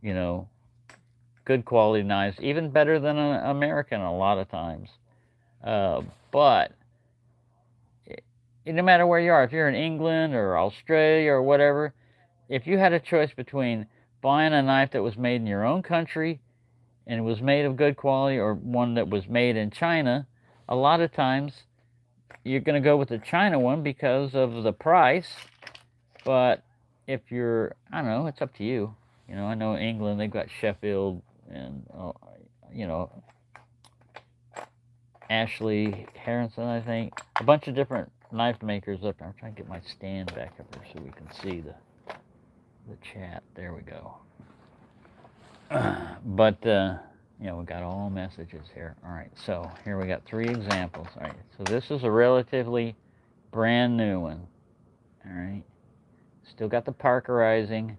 Speaker 1: good quality knives, even better than an American a lot of times. But no matter where you are, if you're in England or Australia or whatever, if you had a choice between buying a knife that was made in your own country and was made of good quality or one that was made in China, a lot of times you're going to go with the China one because of the price. But if you're, I don't know, it's up to you. I know England, they've got Sheffield and, Ashley Harrison, I think. A bunch of different knife makers up there. I'm trying to get my stand back up there so we can see the chat. There we go. But, we got all messages here. All right, so here we got 3 examples. All right, so this is a relatively brand new one. All right, still got the Parkerizing.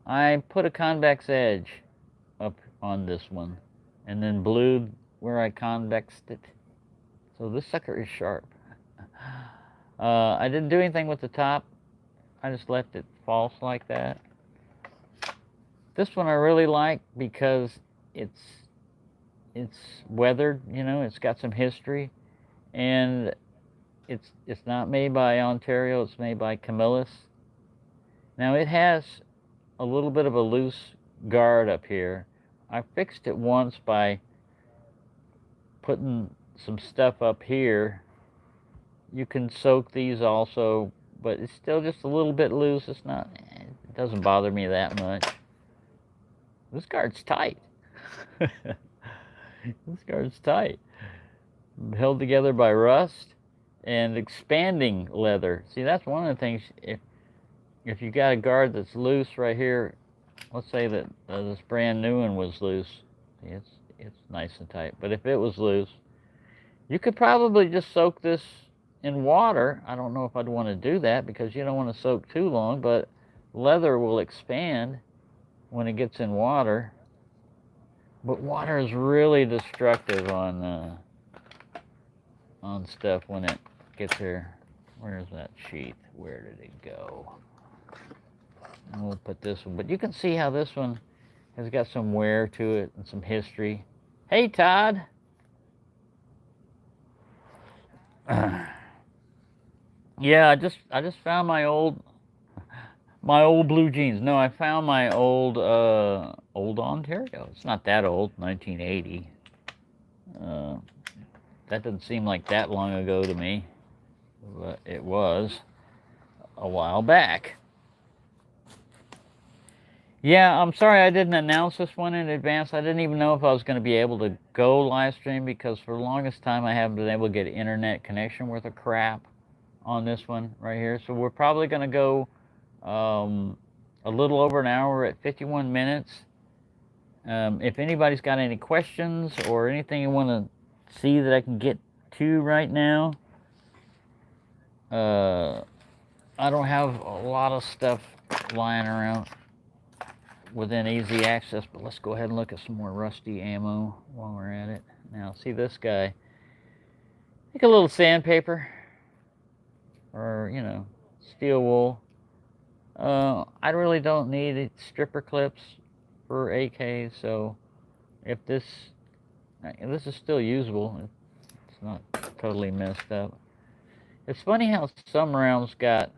Speaker 1: I put a convex edge up on this one and then blued where I convexed it. So this sucker is sharp. I didn't do anything with the top. I just left it false like that. This one I really like because it's weathered, it's got some history. and it's not made by Ontario. It's made by Camillus. Now it has a little bit of a loose guard up here. I fixed it once by putting some stuff up here. You can soak these also, but it's still just a little bit loose. It doesn't bother me that much. This guard's tight. This guard's tight. Held together by rust and expanding leather. See, that's one of the things. If you got a guard that's loose right here, let's say that this brand new one was loose. See, it's nice and tight. But if it was loose, you could probably just soak this in water. I don't know if I'd want to do that because you don't want to soak too long, but leather will expand when it gets in water. But water is really destructive on stuff when it gets here. Where's that sheath? Where did it go? And we'll put this one. But you can see how this one has got some wear to it and some history. Hey, Todd. Yeah, I just found my old blue jeans. No, I found my old Ontario. It's not that old, 1980. That doesn't seem like that long ago to me, but it was a while back. Yeah, I'm sorry I didn't announce this one in advance. I didn't even know if I was going to be able to go live stream because for the longest time I haven't been able to get internet connection worth of crap on this one right here. So we're probably going to go a little over an hour at 51 minutes. If anybody's got any questions or anything you want to see that I can get to right now, I don't have a lot of stuff lying around within easy access, but let's go ahead and look at some more rusty ammo while we're at it. Now, see this guy. Take a little sandpaper or, steel wool. I really don't need stripper clips for AKs, so if this is still usable, it's not totally messed up. It's funny how some rounds got,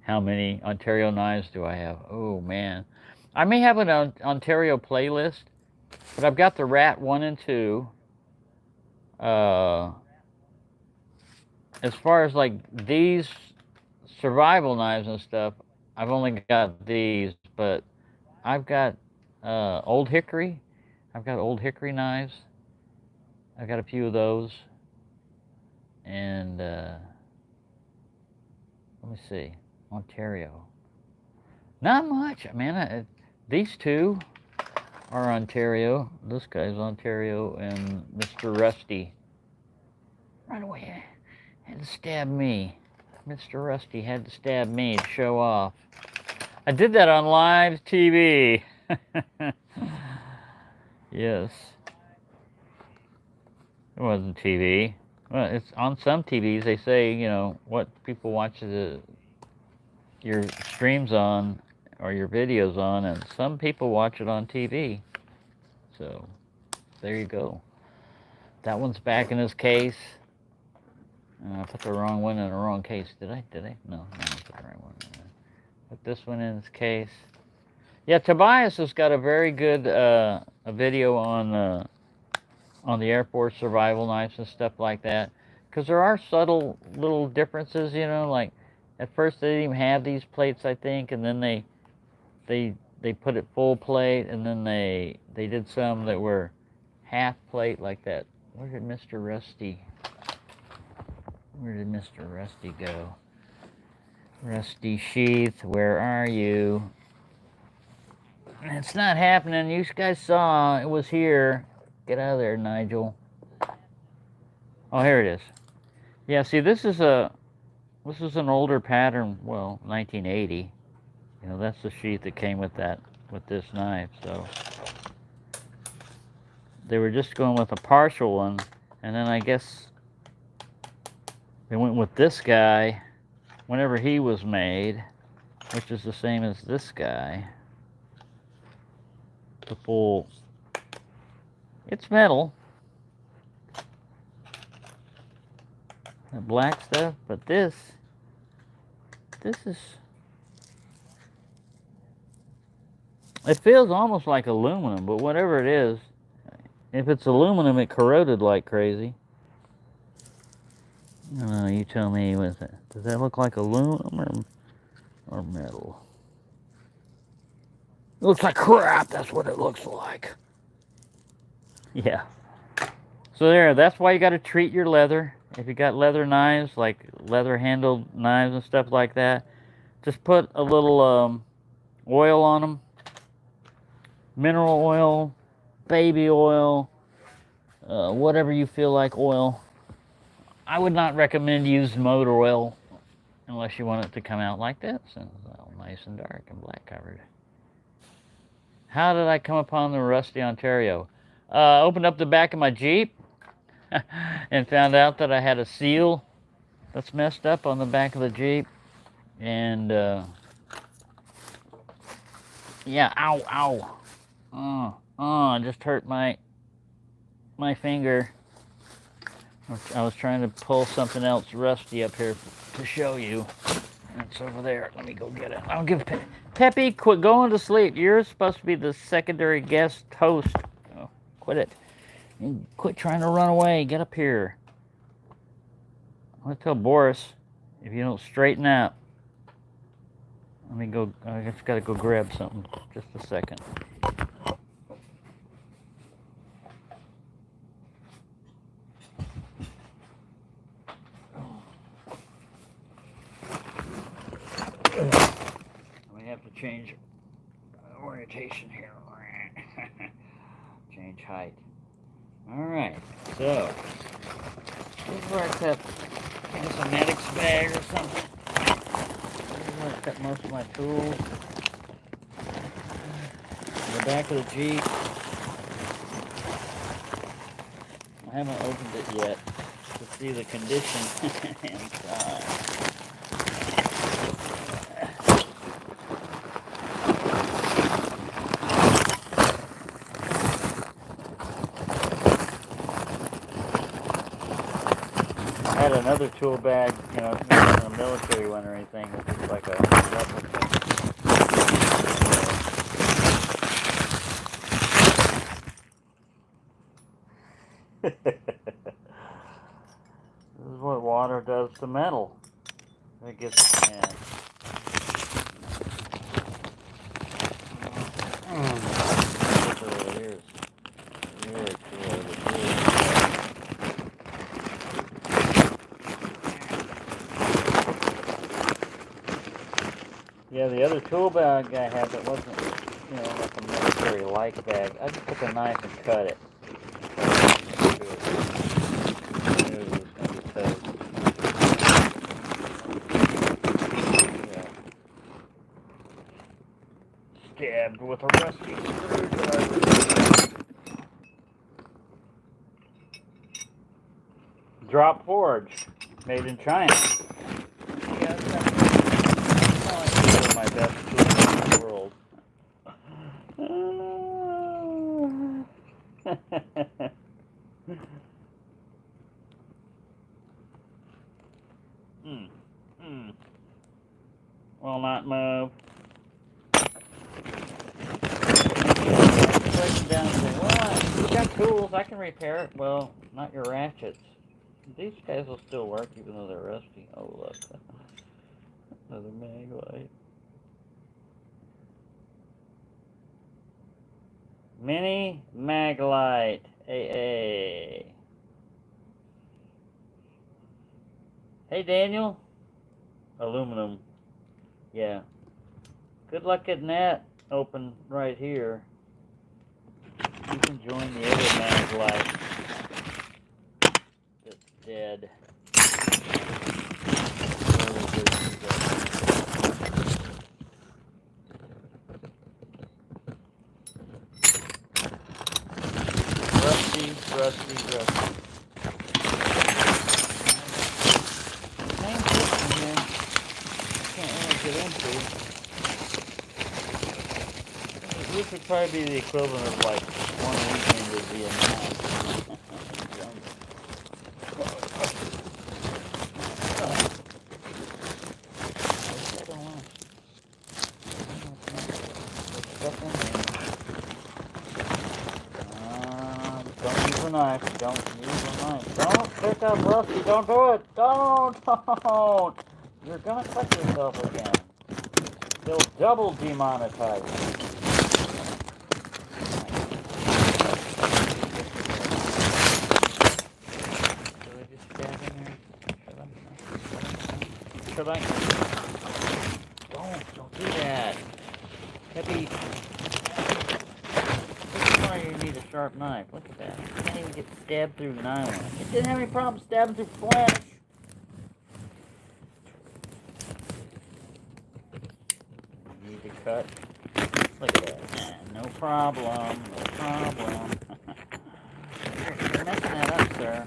Speaker 1: how many Ontario knives do I have? Oh man. I may have an Ontario playlist, but I've got the Rat 1 and 2. As far as like these survival knives and stuff, I've only got these, but I've got Old Hickory. I've got Old Hickory knives. I've got a few of those. And let me see, Ontario. Not much, man. These two are Ontario. This guy's Ontario, and Mr. Rusty. Right away, had to stab me. Mr. Rusty had to stab me to show off. I did that on live TV. Yes. It wasn't TV. Well, it's on some TVs. They say, what people watch your streams on or your videos on, and some people watch it on TV. So, there you go. That one's back in his case. I put the wrong one in the wrong case. Did I? No, I put the right one in there. Put this one in his case. Yeah, Tobias has got a very good a video on the Air Force survival knives and stuff like that. Because there are subtle little differences, like at first they didn't even have these plates, I think, and then they put it full plate, and then they did some that were half plate like that. Where did Mr. Rusty go? Rusty Sheath, where are you? It's not happening. You guys saw it was here. Get out of there, Nigel. Oh, here it is. Yeah, see, this is an older pattern. Well, 1980. That's the sheath that came with this knife. So they were just going with a partial one, and then I guess they went with this guy whenever he was made, which is the same as this guy. The full. It's metal. the black stuff, but this is, it feels almost like aluminum, but whatever it is, if it's aluminum, it corroded like crazy. You tell me, does that look like aluminum or metal? It looks like crap, that's what it looks like. Yeah. So there, that's why you got to treat your leather. If you got leather knives, like leather handled knives and stuff like that, just put a little oil on them. Mineral oil, baby oil, whatever you feel like oil. I would not recommend using motor oil unless you want it to come out like this, and all nice and dark and black covered. How did I come upon the rusty Ontario? Opened up the back of my Jeep and found out that I had a seal that's messed up on the back of the Jeep. And yeah, ow. I just hurt my finger. I was trying to pull something else rusty up here to show you. It's over there. Let me go get it. I'll give Peppy, quit going to sleep. You're supposed to be the secondary guest host. Oh, quit it. And quit trying to run away. Get up here. I'm going to tell Boris, if you don't straighten out. Let me go. I just got to go grab something. Just a second. We have to change orientation here. Change height. Alright, so this is where I kept, I guess, a medic's bag or something. This is where I kept most of my tools. In the back of the Jeep. I haven't opened it yet to see the condition inside. I had another tool bag, you know, not a military one or anything. It's just like a replica. This is what water does to metal. It gets, yeah. Yeah, the other tool bag I had that wasn't, you know, like a military-like bag, I just took a knife and cut it. Stabbed with a rusty screwdriver. Drop Forge, made in China. Yeah, that's my best tools in the world. Will not move. Breaking down and say, well, you got tools, I can repair it. Well, not your ratchets. These guys will still work even though they're rusty. Oh, look. Another mag light. Mini Maglite AA. Hey, Daniel. Aluminum. Yeah. Good luck getting that open right here. You can join the other Maglite that's dead. Rusty. Same system here. Can't really get into. This would probably be the equivalent of like one weekend in Vietnam. a knife. Don't use a knife. Don't pick up Rusty. Don't do it. Don't. You're going to cut yourself again. You'll double demonetize. Should I just stab in there? Should I? Don't do that. Peppy. This is why you need a sharp knife. Look at that. You can't even get stabbed through nylon. It didn't have any problem stabbing through flesh. You need to cut. Look at that. No problem. No problem. You're messing that up, sir.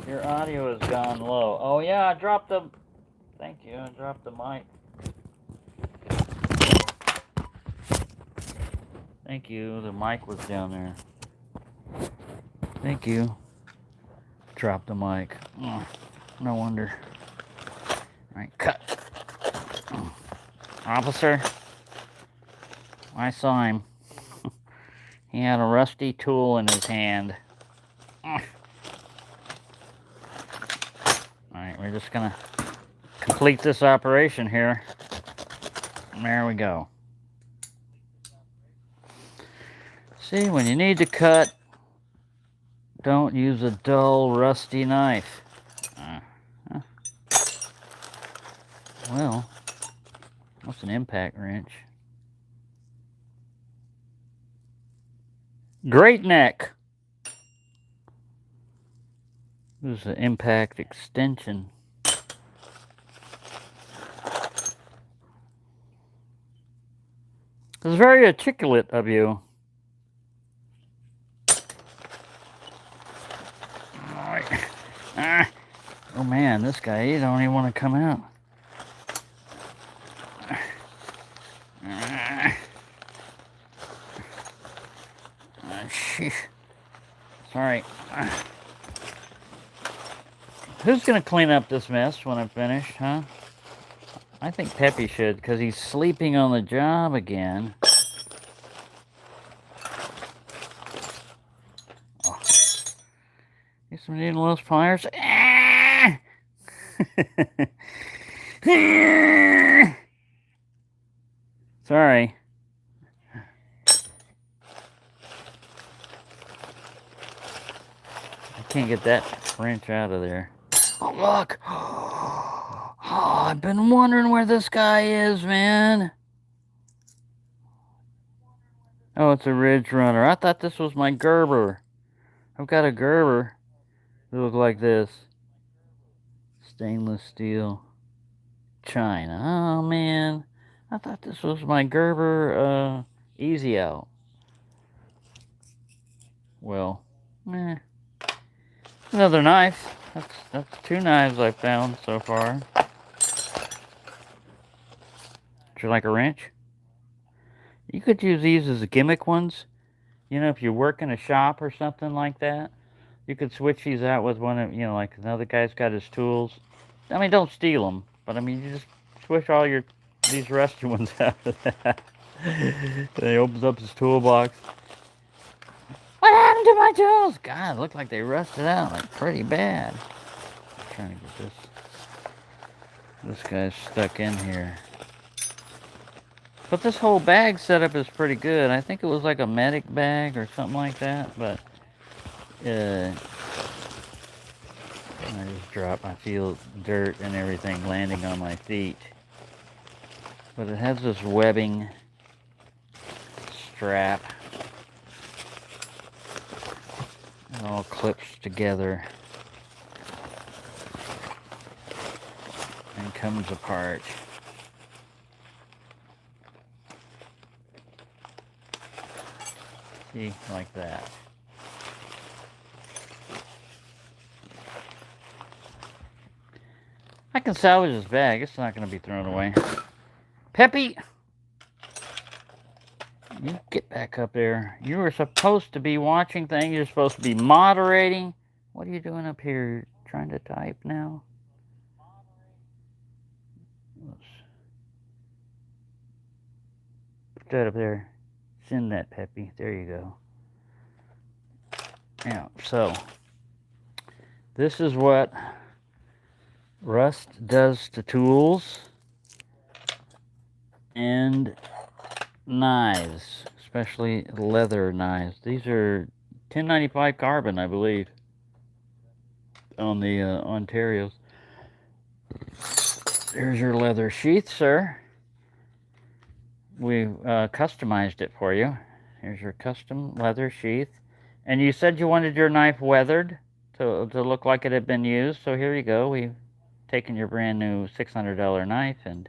Speaker 1: Your audio has gone low. Oh yeah, I dropped the... Thank you, I dropped the mic. Thank you, the mic was down there. Thank you. Dropped the mic. Oh, no wonder. Alright, cut. Officer, I saw him. He had a rusty tool in his hand. Alright, we're just gonna complete this operation here. There we go. See, when you need to cut, don't use a dull, rusty knife. Well, what's an impact wrench? Great neck. This is an impact extension. It's very articulate of you. Oh man, this guy, he don't even want to come out. Sorry. Who's gonna clean up this mess when I'm finished, huh? I think Peppy should, because he's sleeping on the job again. Oh. Need some needleless pliers. Sorry. I can't get that wrench out of there. Oh, look. Oh, I've been wondering where this guy is, man. Oh, it's a Ridge Runner. I thought this was my Gerber. I've got a Gerber that looks like this. Stainless steel. China. Oh, man. I thought this was my Gerber Easy Out. Well, another knife. That's two knives I've found so far. Would you like a wrench? You could use these as gimmick ones. You know, if you work in a shop or something like that, you could switch these out with one of, you know, like another guy's got his tools. I mean, don't steal them, but I mean, you just switch all these rusty ones out of that. He opens up his toolbox. What happened to my tools? God, it looked like they rusted out, like pretty bad. I'm trying to get this guy's stuck in here. But this whole bag setup is pretty good. I think it was like a medic bag or something like that, but I just dropped. I feel dirt and everything landing on my feet. But it has this webbing strap. It all clips together and comes apart. See, like that. I can salvage this bag. It's not going to be thrown away. Peppy! You get back up there. You were supposed to be watching things. You're supposed to be moderating. What are you doing up here? Trying to type now? Oops. Put that up there. Send that, Peppy. There you go. Yeah, so this is what rust does to tools and knives, especially leather knives. These are 1095 carbon, I believe, on the Ontario's. There's your leather sheath, sir. We customized it for you. Here's your custom leather sheath. And you said you wanted your knife weathered to look like it had been used. So here you go. We've taken your brand new $600 knife and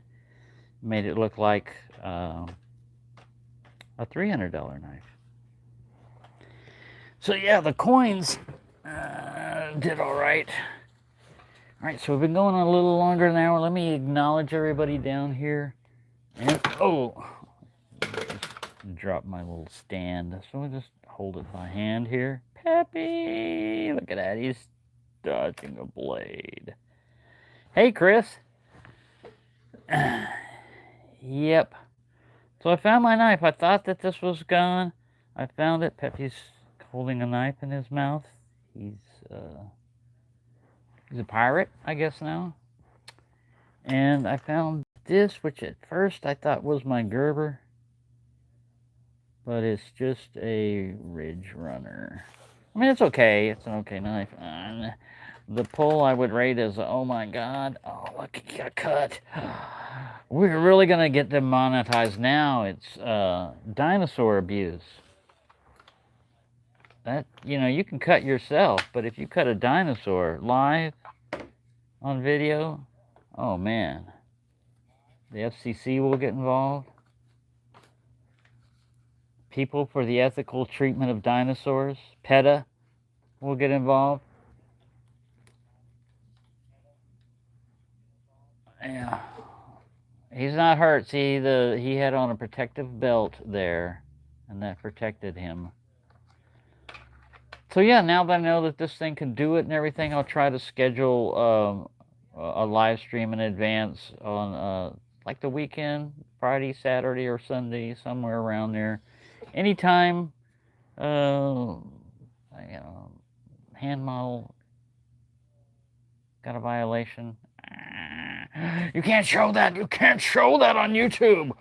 Speaker 1: made it look like a $300 knife. So yeah, the coins did all right. All right, so we've been going on a little longer now. Let me acknowledge everybody down here. And, oh, drop my little stand. So we'll just hold it by hand here. Peppy, look at that. He's dodging a blade. Hey, Chris. Yep. So I found my knife. I thought that this was gone. I found it. Peppy's holding a knife in his mouth. He's a pirate, I guess now. And I found this, which at first I thought was my Gerber, but it's just a Ridge Runner. I mean, it's okay. It's an okay knife. The pull I would rate as, oh my God. Oh, look, he got cut. We're really going to get demonetized now. It's dinosaur abuse. That, you can cut yourself, but if you cut a dinosaur live on video, oh man, the FCC will get involved. People for the Ethical Treatment of Dinosaurs, PETA, will get involved. Yeah, he's not hurt. See, he had on a protective belt there, and that protected him. So yeah, now that I know that this thing can do it and everything, I'll try to schedule a live stream in advance on like the weekend, Friday, Saturday, or Sunday, somewhere around there. Anytime, hand model got a violation. You can't show that. You can't show that on YouTube.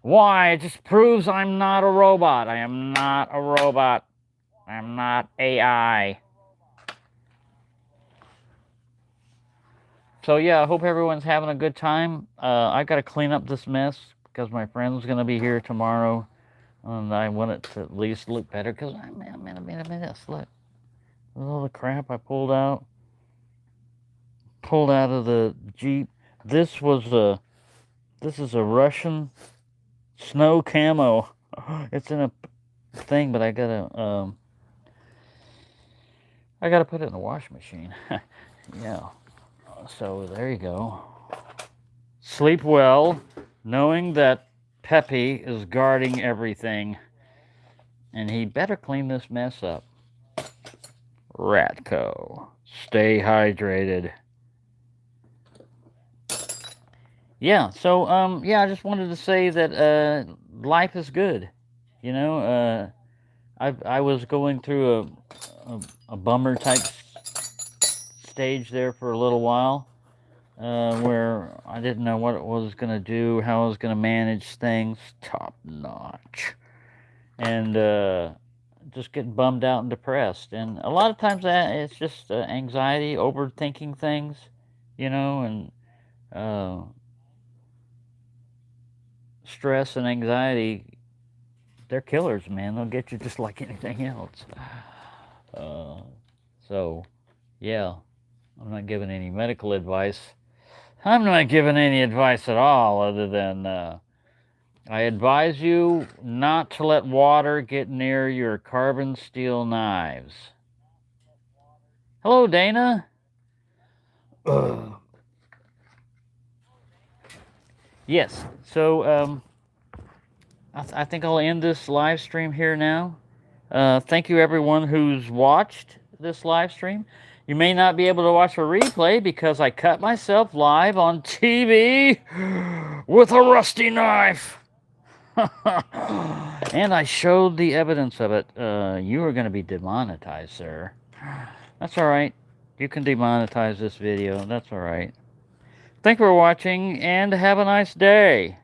Speaker 1: Why? It just proves I'm not a robot. I am not a robot. I'm not AI. So yeah, I hope everyone's having a good time. I got to clean up this mess because my friend's going to be here tomorrow. And I want it to at least look better because I'm in a mess. Look. All the crap I pulled out of the Jeep. This is a Russian snow camo. It's in a thing, but I gotta put it in the washing machine. Yeah. So there you go. Sleep well, knowing that Peppy is guarding everything, and he better clean this mess up. Ratco, stay hydrated. Yeah, so I just wanted to say that life is good. I was going through a bummer type stage there for a little while, where I didn't know what it was going to do, how I was going to manage things, top notch, and just getting bummed out and depressed. And a lot of times it's just anxiety, overthinking things, and stress and anxiety, they're killers, man. They'll get you just like anything else. So, yeah, I'm not giving any medical advice. I'm not giving any advice at all other than I advise you not to let water get near your carbon steel knives. Hello, Dana. Yes, so I think I'll end this live stream here now. Thank you, everyone who's watched this live stream. You may not be able to watch a replay because I cut myself live on TV with a rusty knife. And I showed the evidence of it. You are going to be demonetized, sir. That's all right. You can demonetize this video. That's all right. Thank you for watching, and have a nice day.